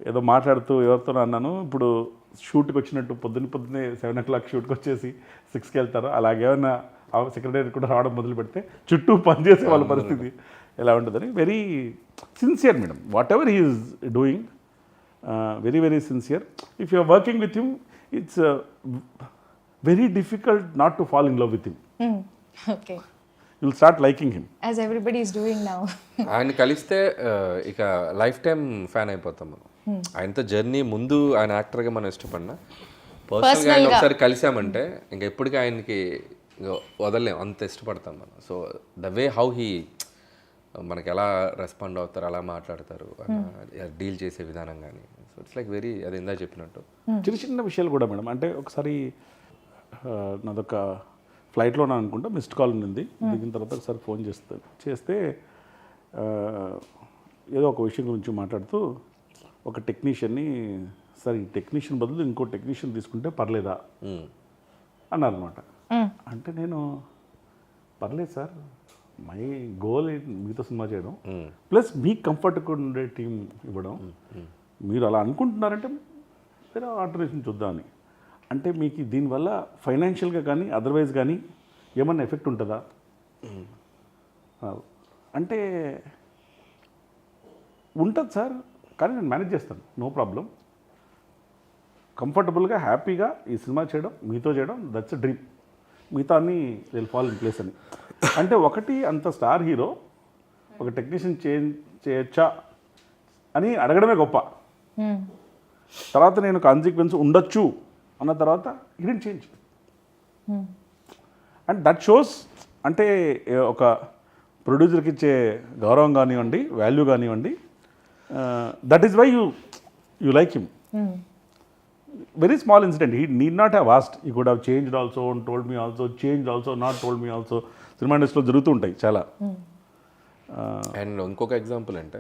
ఏదో మాట్లాడుతూ ఎవరితో అన్నాను, ఇప్పుడు షూట్కి వచ్చినట్టు పొద్దున్నే 7 o'clock షూట్కి వచ్చేసి 6కి వెళ్తారు, అలాగేమైనా సెక్రటరీ కూడా రావడం మొదలు పెడితే చుట్టూ పనిచేసే వాళ్ళ పరిస్థితి ఎలా ఉంటుందని. Very sincere madam, whatever he is doing, very very sincere. If you are working with him, it's very difficult not to fall in love with him. Okay, you will start liking him as everybody is doing now. ఆయన కలిస్తే ఇక life time fan అయిపోతాం మనం. ఆయనతో journey ముందు ఆయన యాక్టర్గా మనం ఇష్టపడినా పర్సనల్గా ఆయన ఒకసారి కలిసామంటే ఇంకా ఎప్పటికీ ఆయనకి వదలలేం, అంత ఇష్టపడతాం మనం. So the way how he మనకి ఎలా రెస్పాండ్ అవుతారు, అలా మాట్లాడతారు, డీల్ చేసే విధానం కానీ, సో ఇట్స్ లైక్ వెరీ, అది ఇందా చెప్పినట్టు చిన్న చిన్న విషయాలు కూడా మేడం. అంటే ఒకసారి నాదొక ఫ్లైట్లో నా అనుకుంటా మిస్డ్ కాల్ ఉంది, దిగిన తర్వాత ఒకసారి ఫోన్ చేస్తే ఏదో ఒక విషయం గురించి మాట్లాడుతూ ఒక టెక్నీషియన్ని, సార్ ఈ టెక్నీషియన్ బదులు ఇంకో టెక్నీషియన్ తీసుకుంటే పర్లేదా అన్నారనమాట. అంటే నేను పర్లేదు సార్, మై గోల్ మీతో సినిమా చేయడం, ప్లస్ మీకు కంఫర్ట్గా ఉండే టీం ఇవ్వడం, మీరు అలా అనుకుంటున్నారంటే వేరే ఆల్టర్నేషన్ చూద్దామని. అంటే మీకు దీనివల్ల ఫైనాన్షియల్గా కానీ అదర్వైజ్ కానీ ఏమన్నా ఎఫెక్ట్ ఉంటుందా అంటే, ఉంటుంది సార్, కానీ నేను మేనేజ్ చేస్తాను, నో ప్రాబ్లం, కంఫర్టబుల్గా హ్యాపీగా ఈ సినిమా చేయడం, మీతో చేయడం, దట్స్ ఎ డ్రీమ్, మిగతా అన్నీ విల్ ఫాల్ ఇన్ ప్లేస్ అని. అంటే ఒకటి అంత స్టార్ హీరో ఒక టెక్నీషియన్ చేయొచ్చా అని అడగడమే గొప్ప. తర్వాత నేను కాన్సిక్వెన్స్ ఉండొచ్చు అన్న తర్వాత ఇడెంట్ చేంజ్. అండ్ దట్ షోస్, అంటే ఒక ప్రొడ్యూసర్కి ఇచ్చే గౌరవం కానివ్వండి, వాల్యూ కానివ్వండి, that is why you like him. Very small incident, he need not have asked, he could have changed also and told me also, changed also, not told me also. Cinema ఇండస్ట్రీలో జరుగుతూ ఉంటాయి చాలా. And ఇంకొక example అంటే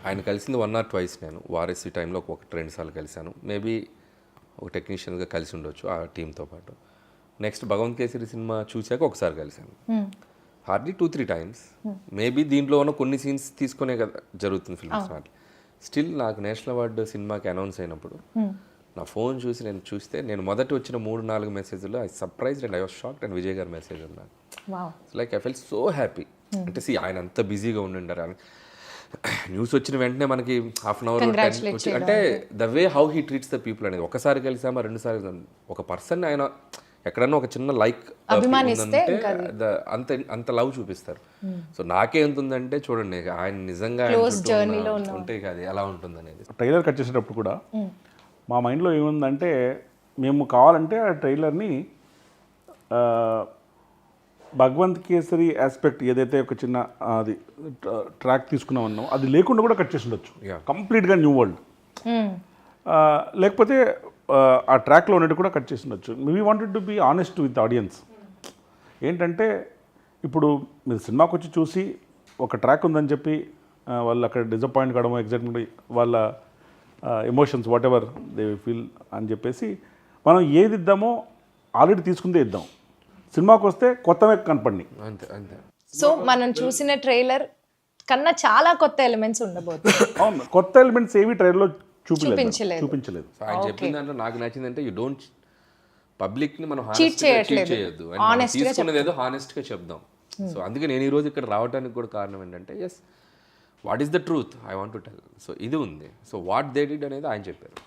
ఆయన కలిసింది 1 or 2 నేను వారసి టైంలో 1-2 సార్లు కలిశాను, మేబీ ఒక టెక్నీషియన్గా కలిసి ఉండొచ్చు ఆ టీంతో పాటు. నెక్స్ట్ భగవంత్ కేసరి సినిమా చూశాక ఒకసారి కలిశాను, హార్డ్లీ 2-3 times. మేబీ దీంట్లో ఉన్న కొన్ని సీన్స్ తీసుకునే కదా జరుగుతుంది ఫిల్మ్స్ మాట. స్టిల్ నాకు నేషనల్ అవార్డు సినిమాకి అనౌన్స్ అయినప్పుడు నా ఫోన్ చూస్తే నేను మొదటి వచ్చిన 3-4 మెసేజ్లో I surprised and I was shocked and Vijay గారి మెసేజ్ ఉన్నాను. Like I fell so happy. అంటే ఆయన అంత బిజీగా ఉండిండారు, న్యూస్ వచ్చిన వెంటనే మనకి ½ an hour అంటే the way how he treats the people అనేది. ఒకసారి కలిసామా 2 సార్లు ఒక పర్సన్ ఆయన ఎక్కడన్నా ఒక చిన్న లైక్ అంత లవ్ చూపిస్తారు. సో నాకే ఎంత ఉందంటే చూడండి, ఆయన నిజంగా ఉంటే అది ఎలా ఉంటుంది అనేది. ట్రైలర్ కట్ చేసేటప్పుడు కూడా మా మైండ్లో ఏముందంటే, మేము కావాలంటే ఆ ట్రైలర్ని భగవంత్ కేసరి ఆస్పెక్ట్ ఏదైతే ఒక చిన్న అది ట్రాక్ తీసుకున్నామన్నాం, అది లేకుండా కూడా కట్ చేసి ఉండొచ్చు, కంప్లీట్గా న్యూ వరల్డ్. లేకపోతే ఆ ట్రాక్లో ఉన్నట్టు కూడా కట్ చేసి ఉండొచ్చు. We wanted to be honest with audience. ఏంటంటే ఇప్పుడు మీరు సినిమాకి వచ్చి చూసి ఒక ట్రాక్ ఉందని చెప్పి వాళ్ళు అక్కడ డిసప్పాయింట్ కావడము, ఎగ్జాక్ట్లీ వాళ్ళ emotions what ever they feel అని చెప్పేసి మనం ఏది ఇద్దామో ఆల్రెడీ తీసుకుందే ఇద్దాం. సినిమాకి వస్తే కొత్తవే కనపడి అంతే అంతే. సో మనం చూసిన ట్రైలర్ కన్నా చాలా కొత్త ఎలిమెంట్స్ ఉండబోతుంది. అవును, కొత్త ఎలిమెంట్స్ ఏవి ట్రైలర్లో చూపించలేదు. ఆయన చెప్పిన దాంట్లో నాకు నచ్చిందంటే, యూ డోంట్ పబ్లిక్ని మనం చీట్ చేయట్లేదు, తీసుకున్నది ఏదో హానెస్ట్గా చెప్దాం. సో అందుకే నేను ఈరోజు ఇక్కడ రావడానికి కూడా కారణం ఏంటంటే, yes what is the truth I want to tell. So ఇది ఉంది. సో వాట్ దే డిడ్ అనేది ఆయన చెప్పారు.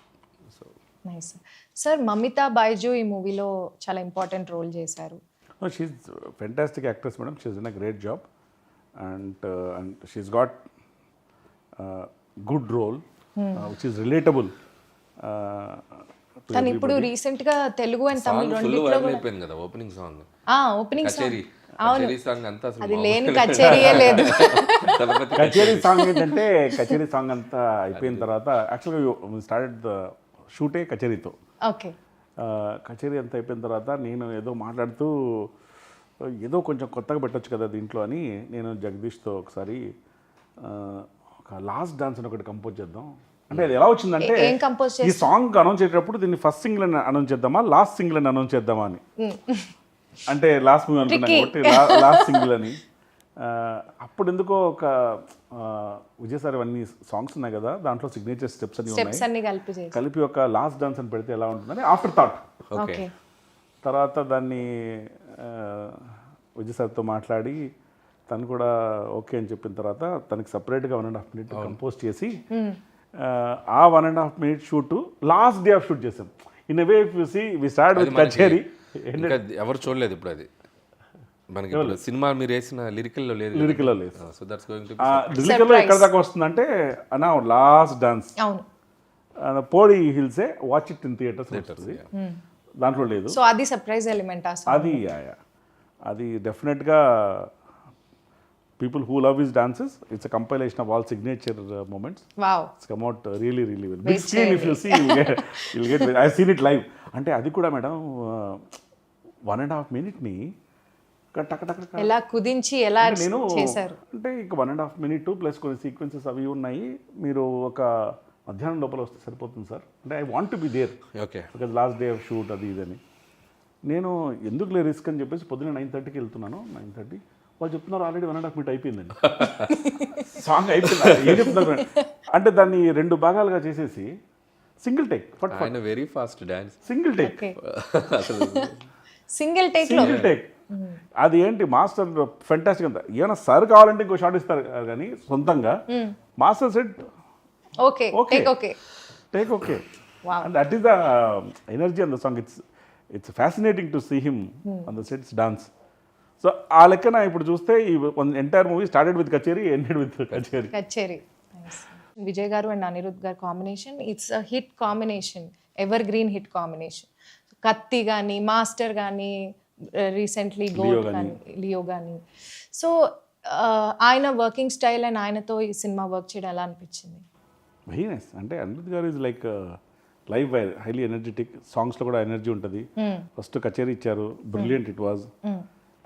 So nice sir. Mamitha Baiju ఈ మూవీలో చాలా ఇంపార్టెంట్ రోల్ చేశారు. She's fantastic actress madam, she's done a great job and she's got good role which is relatable. కానీ ఇప్పుడు రీసెంట్ గా తెలుగు అండ్ తమిళ రెండిట్లో అయిపోయింది కదా ఓపెనింగ్ సాంగ్, ఓపెనింగ్ సాంగ్ కచేరీ సాంగ్ అంతా అసలు అది మామూలు లేని కచేరీయే లేదు. తలపతి కచేరీ సాంగ్ ఏంటంటే కచేరీ సాంగ్ అంతా అయిపోయిన తర్వాత యాక్చువల్గా స్టార్టెడ్ ద షూటే కచేరీతో. ఓకే. కచేరీ అంతా అయిపోయిన తర్వాత నేను ఏదో మాట్లాడుతూ ఏదో కొంచెం కొత్తగా పెట్టొచ్చు కదా దీంట్లో అని నేను జగదీష్తో ఒకసారి ఒక లాస్ట్ డాన్స్ అని ఒకటి కంపోజ్ చేద్దాం అంటే అది ఎలా వచ్చిందంటే ఏం కంపోజ్ ఈ సాంగ్ అనౌన్స్ చేసేటప్పుడు దీన్ని ఫస్ట్ సింగిల్ అని అనౌన్స్ చేద్దామా లాస్ట్ సింగిల్ అని అనౌన్స్ చేద్దామా అని అంటే లాస్ట్ మూవీ అనుకున్నాను కాబట్టి లాస్ట్ సింగిల్ అని. అప్పుడు ఎందుకో ఒక విజయ్ సార్ అన్ని సాంగ్స్ ఉన్నాయి కదా దాంట్లో సిగ్నేచర్ స్టెప్స్ అన్ని ఉన్నాయి కలిపి ఒక లాస్ట్ డాన్స్ అని పెడితే ఎలా ఉంటుందని ఆఫ్టర్ థాట్. ఓకే. తర్వాత దాన్ని విజయ్ సార్తో మాట్లాడి తను కూడా ఓకే అని చెప్పిన తర్వాత తనకి సపరేట్గా 1.5 minute కంపోజ్ చేసి ఆ 1.5 minute shoot last day of shoot చేసాం. In way if you see we start with కచేరీ. ఇంకా ఎవరు చూడలేదు ఇప్పుడు అది మనకి సినిమా మీరు వేసిన లిరికల్లో లేదు. లిరికల్లో లేదు. సో దట్స్ గోయింగ్ టు లిరికల్లో ఎక్కడ దాకా వస్తుందంటే అన్నా లాస్ట్ డాన్స్ పోడి హిల్సే వాచ్ ఇట్ ఇన్ థియేటర్స్ వస్తుంది దాంట్లో లేదు. సో అది సర్ప్రైజ్ ఎలిమెంట్ అది డెఫినెట్గా people who love his dances, it's a compilation of all signature moments. Wow. It's come out really well. Big screen if you see, you'll get I've seen it live. అంటే అది కూడా madam 1.5 minute ని ఎలా కుదించి ఎలా చేశారు అంటే ఇక 1.5 minute ప్లస్ కొన్ని సీక్వెన్సెస్ అవి ఉన్నాయి. మీరు ఒక మధ్యాహ్నం లోపల వస్తే సరిపోతుంది సార్ అంటే I want to be there. Okay. Because last day of shoot అది ఇదని నేను ఎందుకు రిస్క్ అని చెప్పేసి పొద్దున్న 9:30కి వెళ్తున్నాను. 9:30 వాళ్ళు చెప్తున్నారు ఆల్రెడీ 1.5 minute అయిపోయిందండి సాంగ్ అయిపోయింది. ఏం చెప్తున్నారు అంటే దాన్ని 2 భాగాలుగా చేసేసి single take very fast dance single take single take అది ఏంటి మాస్టర్ ఫెంటాస్టిక్ అంతా. ఏమైనా సార్ కావాలంటే ఇంకో షాట్ ఇస్తారు కానీ సొంతంగా master set okay take okay and that is the energy on the song. It's fascinating to see him on the sets dance. So ఆ లెక్కన ఇప్పుడు చూస్తే ఈ entire movie started with Kacheri ended with Kacheri. Vijay గారు అండ్ అనిరుద్ గారు combination it's a hit combination, evergreen hit combination. Kaththi కానీ Master కానీ recently GOAT కానీ లియో కానీ. సో ఆయన వర్కింగ్ స్టైల్ అండ్ ఆయనతో ఈ సినిమా వర్క్ చేయడం ఎలా అనిపించింది? Very nice. అంటే అనిరుద్ గారు is like live wire, highly energetic. సాంగ్స్లో కూడా ఎనర్జీ ఉంటుంది. ఫస్ట్ కచేరీ ఇచ్చారు, brilliant it was.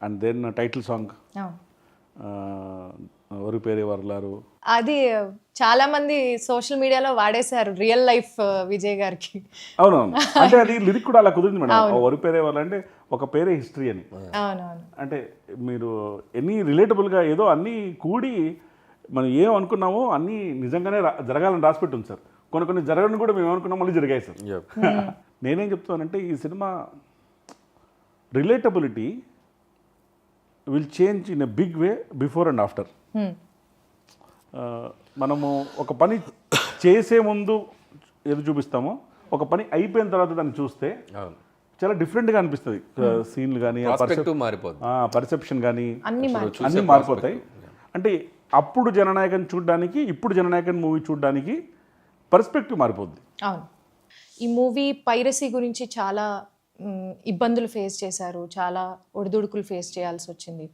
And then title song వరు పేరే వర్లారు, అది చాలా మంది సోషల్ మీడియాలో వాడేశారు రియల్ లైఫ్ విజయ్ గారికి. అవునవును. అంటే అది లిరిక్ కూడా అలా కుదిరింది మేడం. వరు పేరే వాళ్ళు అంటే ఒక పేరే హిస్టరీ అని. అవునవును. అంటే మీరు ఎన్ని రిలేటబుల్గా ఏదో అన్నీ కూడి మనం ఏం అనుకున్నామో అన్నీ నిజంగానే జరగాలని రాసిపెట్టి ఉంది సార్. కొన్ని జరగని కూడా మేము ఏమనుకున్నాం మళ్ళీ జరిగాయి సార్. నేనేం చెప్తానంటే ఈ సినిమా relatability will change in a big way before and after. మనము ఒక పని చేసే ముందు ఏదో చూపిస్తామో ఒక పని అయిపోయిన తర్వాత దాన్ని చూస్తే చాలా డిఫరెంట్గా అనిపిస్తుంది. సీన్లు కానీ పర్సెప్షన్ కానీ అన్నీ మారిపోతాయి. అంటే అప్పుడు జననాయకన్ చూడడానికి ఇప్పుడు జననాయకన్ మూవీ చూడడానికి పర్స్పెక్టివ్ మారిపోద్ది. అవును. ఈ మూవీ పైరసీ గురించి చాలా ఇబ్బందులు ఫేస్ చేశారు, చాలా ఒడిదుడుకులు ఫేస్ చేయాల్సి వచ్చింది.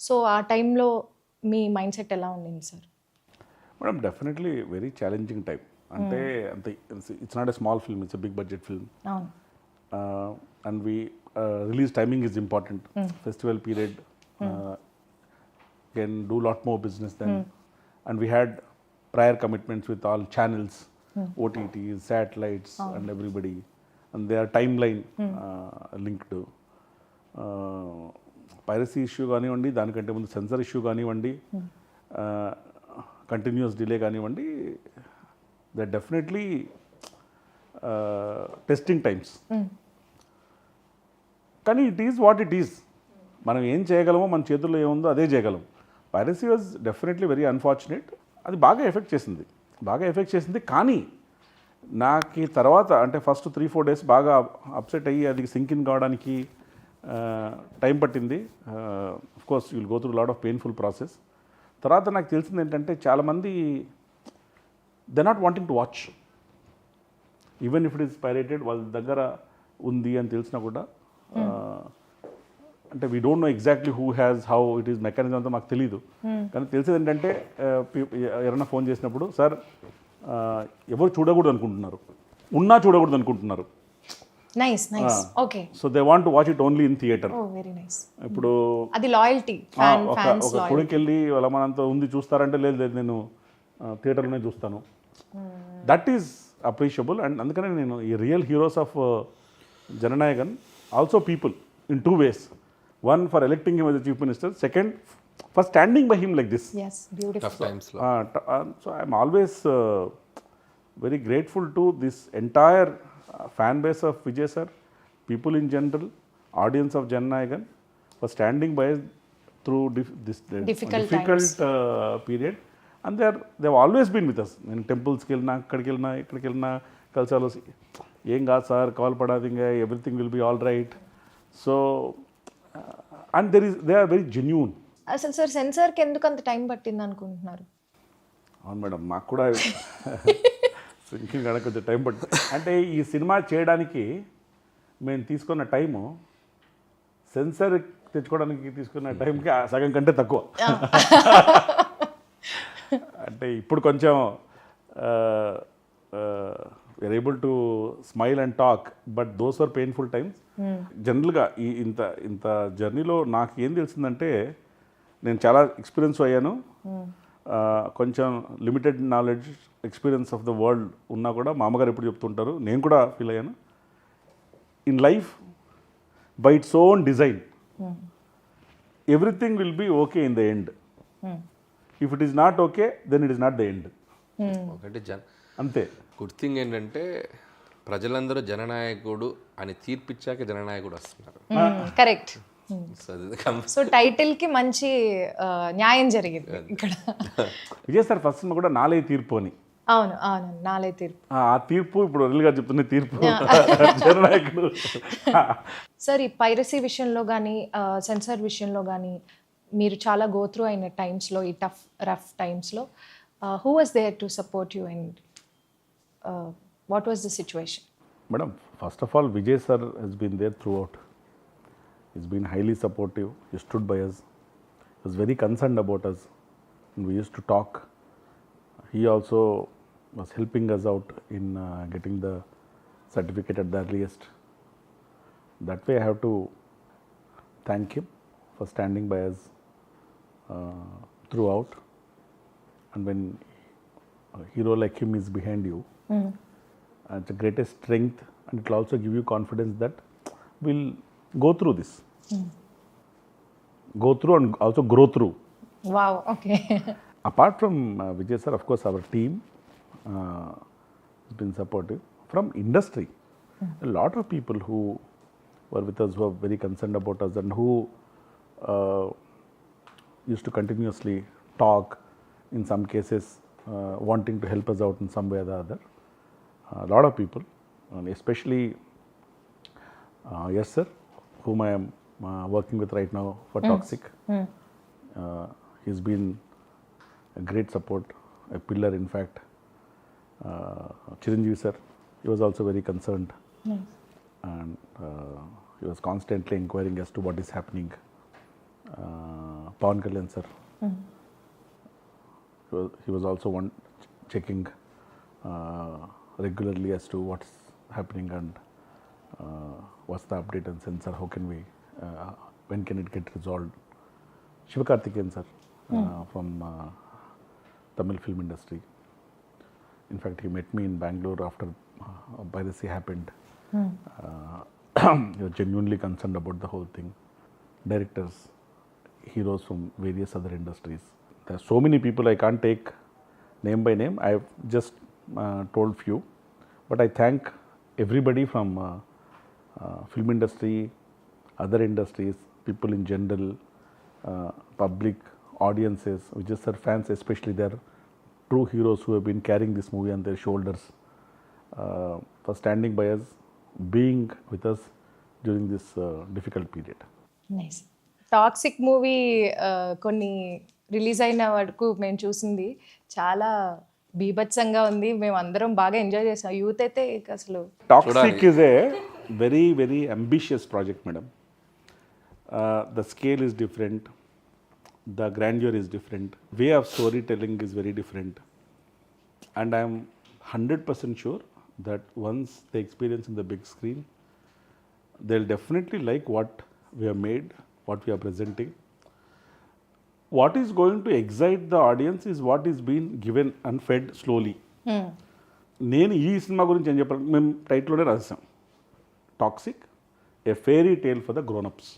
సో ఆ టైంలో మీ మైండ్ సెట్ ఎలా ఉండింది sir? Madam definitely very challenging time. అంటే అంత it's not a small film, it's a big budget film. And release timing is important. Festival period can do lot more business then. And we had prior commitments with all channels, OTTs, satellites and everybody, and their timeline linked. Piracy issue కానివ్వండి, దానికంటే ముందు sensor issue కానివ్వండి, continuous delay కానివ్వండి, they definitely testing times. కానీ it is what it is. మనం ఏం చేయగలమో మన చేతుల్లో ఏముందో అదే చేయగలం. Piracy was definitely very unfortunate. అది బాగా ఎఫెక్ట్ చేసింది. కానీ నాకు తర్వాత అంటే ఫస్ట్ 3-4 days బాగా అప్సెట్ అయ్యి అది సింక్ ఇన్ కావడానికి టైం పట్టింది. Course you'll go through lot of painful process. తర్వాత నాకు తెలిసింది ఏంటంటే చాలామంది they not wanting to watch, even if it is pirated. వాళ్ళ దగ్గర ఉంది అని తెలిసినా కూడా అంటే we don't know exactly who has how it is mechanism అంతా మాకు తెలియదు. కానీ తెలిసేది ఏంటంటే ఎవరైనా ఫోన్ చేసినప్పుడు సార్ ఎవరు చూడకూడదు అనుకుంటున్నారు, ఉన్నా చూడకూడదు అనుకుంటున్నారు. Nice nice okay so they want to watch it only in theatre. Oh very nice. ఇప్పుడు అది లాయల్టీ ఫ్యాన్ ఒక ఫ్యాన్స్ ఒక కొడుకు వెళ్ళి వాళ్ళ మనంతా ఉంది చూస్తారంటే లేదు లేదు నేను థియేటర్లోనే చూస్తాను. That is appreciable. అండ్ అందుకనే నేను ఈ real heroes of Jana Nayagan also people in 2 ways. One, for electing him as a chief minister. Second, for standing by him like this. yes beautiful. Tough టైమ్స్లో So I'm always very grateful to this entire fan base of Vijay sir, people in general, audience of Jannayagan, for standing by us through this Difficult period. And they've always been with us. నేను టెంపుల్స్కి వెళ్ళినా అక్కడికి వెళ్ళినా కలిసాలో ఏం కాదు sir call పడాది ఇంకా everything will be all right. So and they are very genuine. అసలు సార్ సెన్సార్కి ఎందుకు అంత టైం పట్టింది అనుకుంటున్నారు? అవును మేడం, మాకు కూడా సింకింగ్ కానీ కొంచెం టైం పడుతుంది. అంటే ఈ సినిమా చేయడానికి మేము తీసుకున్న టైము సెన్సర్ తెచ్చుకోవడానికి తీసుకున్న టైంకి సగం కంటే తక్కువ. అంటే ఇప్పుడు కొంచెం we're able to smile and talk, but those are painful times. జనరల్గా ఈ ఇంత జర్నీలో నాకు ఏం తెలిసిందంటే నేను చాలా ఎక్స్పీరియన్స్ అయ్యాను. కొంచెం limited knowledge experience of the world ఉన్నా కూడా మా అమ్మగారు ఎప్పుడు చెప్తుంటారు, నేను కూడా ఫీల్ అయ్యాను. In life by its own design everything will be okay in the end. If it is not okay then it is not the end. ఒకటి అంతే. గుడ్ థింగ్ ఏంటంటే ప్రజలందరూ జననాయకుడు అని తీర్పిచ్చాక జననాయకుడు వస్తున్నారు. కరెక్ట్. So, సో టైటిల్ కి మంచి న్యాయం జరిగింది ఇక్కడ. విజయ్ సార్ ఫస్ట్ కూడా నాలే తీర్పు అని. అవును అవును నాలే తీర్పు. ఆ తీర్పు ఇప్పుడు రియల్గా చెప్తున్న తీర్పు జననాయకుడు. సార్ ఈ పైరసీ విషయంలో కానీ సెన్సార్ విషయంలో కానీ మీరు చాలా గోత్రూ అయిన టైమ్స్లో, ఈ రఫ్ టైమ్స్లో who was there to support you and what was the situation? Madam, first of all Vijay sir he's been there throughout. He's been highly supportive. He stood by us. He was very concerned about us. And we used to talk. He also was helping us out in getting the certificate at the earliest. That way I have to thank him for standing by us throughout. And when a hero like him is behind you, it's the greatest strength, and it will also give you confidence that we'll go through this. Go through and also grow through. Wow, okay. Apart from Vijay sir, of course, our team has been supportive. From industry, a lot of people who were with us, who are very concerned about us, and who used to continuously talk, in some cases wanting to help us out in some way or the other. A lot of people, and especially yes sir, whom I am working with right now for Toxic. He's been a great support, a pillar in fact. Chiranjeevi sir, he was also very concerned. And he was constantly inquiring as to what is happening. Pawan Kalyan sir, he was also checking regularly as to what's happening and what's the update and sensor, how can we, when can it get resolved. Shivakarthikeyan sir, from Tamil film industry. In fact, he met me in Bangalore after piracy happened. He was genuinely concerned about the whole thing. Directors, heroes from various other industries. There are so many people, I can't take name by name. I've just told few, but I thank everybody from film industry, other industries, people in general, public, audiences, Vijay sir fans especially. They are true heroes who have been carrying this movie on their shoulders, for standing by us, being with us during this difficult period. Nice. Toxic movie కొన్ని release అయిన వరకు మేము చూసింది చాలా బీభత్సంగా ఉంది. మేము అందరం బాగా ఎంజాయ్ చేసాం. యూత్ అయితే అసలు Toxic is a very, very ambitious project, madam. The scale is different, the grandeur is different, way of storytelling is very different. And I'm 100% sure that once they experience in the big screen, they'll definitely like what we have made, what we are presenting. What is going to excite the audience is what is being given and fed slowly. నేను ఈ cinema గురించి ఏం చెప్పాలి, మేము టైటిల్లోనే రాసాం, Toxic, a fairy tale for the grownups.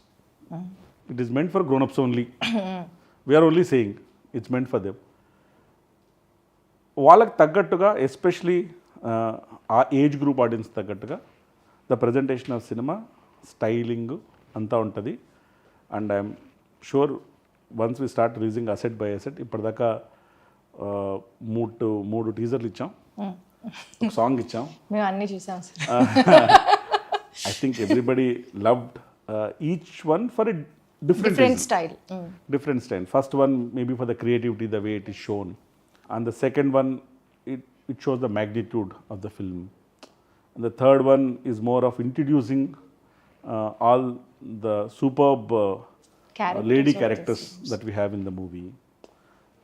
It is meant for grownups only. We're only saying it's meant for them. వాళ్ళకి తగ్గట్టుగా, ఎస్పెషలీ ఆ ఏజ్ గ్రూప్ ఆడియన్స్ తగ్గట్టుగా ద ప్రజెంటేషన్ ఆఫ్ సినిమా, స్టైలింగ్ అంతా ఉంటుంది. And I'm sure once we start releasing asset by asset, ఇప్పటిదాకా మూడు టీజర్లు ఇచ్చాం, ఒక సాంగ్ ఇచ్చాం. మేము అన్నీ చూసాం sir. I think everybody loved each one for a different style. different style. First one maybe for the creativity, the way it is shown, and the second one it shows the magnitude of the film, and the third one is more of introducing all the superb lady characters that we have in the movie,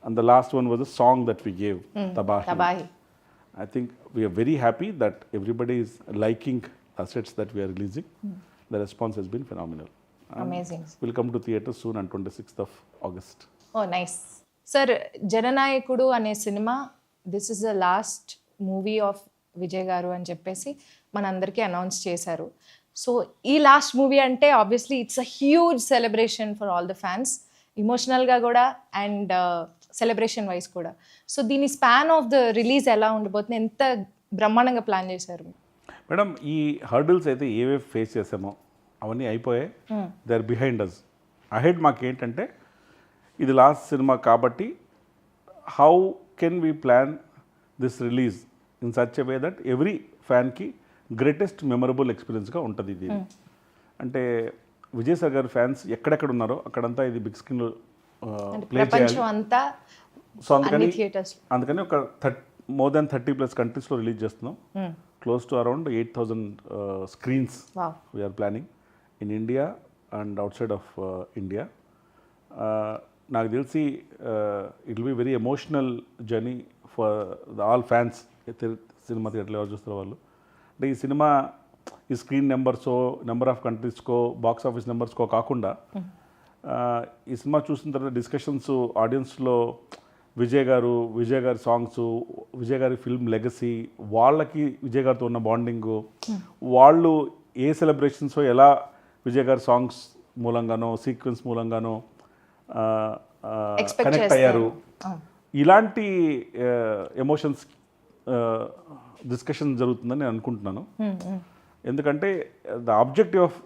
and the last one was a song that we gave, Tabahi. I think we are very happy that everybody is liking assets that we are releasing. The response has been phenomenal. Amazing. Will come to theatre soon on 26th of August. Oh nice. Sir, Jananayakudu అనే సినిమా this is the last movie of Vijay garu అని చెప్పేసి మనందరికీ announce చేశారు. So ఈ last movie అంటే obviously it's a huge celebration for all the fans, ఇమోషనల్గా కూడా అండ్ సెలబ్రేషన్ వైజ్ కూడా. సో దీని స్పాన్ ఆఫ్ ద రిలీజ్ ఎలా ఉండబోతుంది, ఎంత బ్రహ్మాండంగా ప్లాన్ చేశారు మేడం? ఈ హర్డిల్స్ అయితే ఏవే ఫేస్ చేసామో అవన్నీ అయిపోయాయి, they are behind us. Ahead మాకేంటంటే ఇది లాస్ట్ సినిమా కాబట్టి how can we plan this release in such a way that every ఫ్యాన్కి గ్రేటెస్ట్ మెమరబుల్ ఎక్స్పీరియన్స్గా ఉంటుంది ఇది. అంటే విజయ్ సార్ గారి ఫ్యాన్స్ ఎక్కడెక్కడ ఉన్నారో అక్కడంతా ఇది బిగ్ స్క్రీన్లో ప్లే చేయాలి. సో అందుకని ఒక మోర్ దాన్ 30+ కంట్రీస్లో రిలీజ్ చేస్తున్నాం. Close to around 8,000 screens we're planning in India and out side ఇండియా. నాకు తెలిసి it will be very emotional journey for all fans. Cinema థియేటర్లో ఎవరు చూస్తారు వాళ్ళు. అంటే ఈ సినిమా ఈ స్క్రీన్ నెంబర్సో, నెంబర్ ఆఫ్ కంట్రీస్కో, బాక్స్ ఆఫీస్ నెంబర్స్కో కాకుండా ఈ సినిమా చూసిన తర్వాత డిస్కషన్స్ ఆడియన్స్లో విజయ్ గారి సాంగ్స్, విజయ్ గారి ఫిల్మ్ లెగసీ, వాళ్ళకి విజయ్ గారితో ఉన్న బాండింగు, వాళ్ళు ఏ సెలబ్రేషన్స్ ఎలా విజయ్ గారి సాంగ్స్ మూలంగానో, సీక్వెన్స్ మూలంగానో కనెక్ట్ అయ్యారు, ఇలాంటి ఎమోషన్స్ డిస్కషన్ జరుగుతుందని నేను అనుకుంటున్నాను. ఎందుకంటే the objective of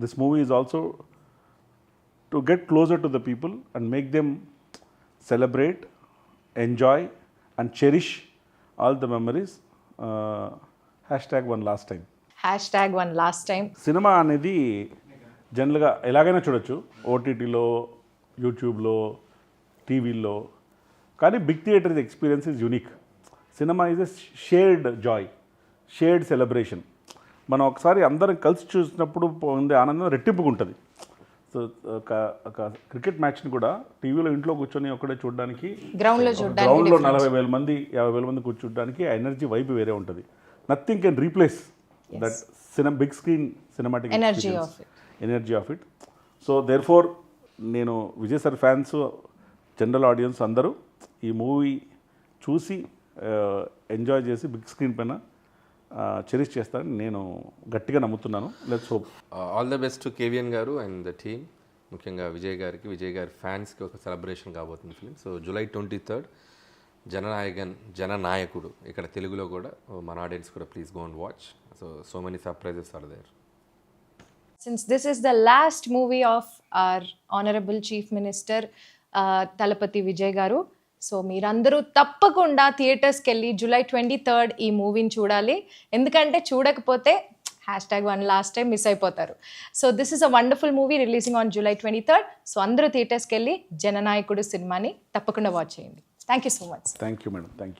this movie is also to get closer to the people and make them celebrate, enjoy and cherish all the memories. #1 last time. #1 last time. సినిమా అనేది జనరల్గా ఎలాగైనా చూడొచ్చు, ఓటీటీలో, యూట్యూబ్లో, టీవీలో. కానీ big theatre experience is unique. సినిమా is a shared joy, shared celebration. మనం ఒకసారి అందరం కలిసి చూసినప్పుడు పొందే ఆనందం రెట్టింపుగా ఉంటుంది. సో ఒక క్రికెట్ మ్యాచ్ని కూడా టీవీలో ఇంట్లో కూర్చొని ఒకటే చూడడానికి, గ్రౌండ్లో 40,000 మంది 50,000 మంది కూర్చోడానికి ఆ ఎనర్జీ వైపు వేరే ఉంటుంది. Nothing can replace that big screen cinematic energy of it. So there four Vijay sir fans, general audience అందరూ ఈ మూవీ చూసి ఎంజాయ్ చేసి బిగ్ స్క్రీన్ పైన చెరిష్ చేస్తారని నేను గట్టిగా నమ్ముతున్నాను. Let's hope. All the best to KVN గారు అండ్ ద టీమ్, ముఖ్యంగా విజయ్ గారి ఫ్యాన్స్కి ఒక సెలబ్రేషన్ కాబోతుంది ఫిలిం. సో July 23rd జననాయకుడు, ఇక్కడ తెలుగులో కూడా మన ఆడియన్స్ కూడా please go and watch. So many surprises are there. Since this is the last movie of our Honorable Chief Minister Talapati Vijay Garu, so మీరందరూ తప్పకుండా థియేటర్స్కి వెళ్ళి July 23rd ఈ మూవీని చూడాలి. ఎందుకంటే చూడకపోతే #1 last time మిస్ అయిపోతారు. So this is a wonderful movie releasing on July 23rd. So అందరూ థియేటర్స్కి వెళ్ళి జననాయకుడు సినిమాని తప్పకుండా వాచ్ చేయండి. Thank you so much. Thank you madam. Thank you.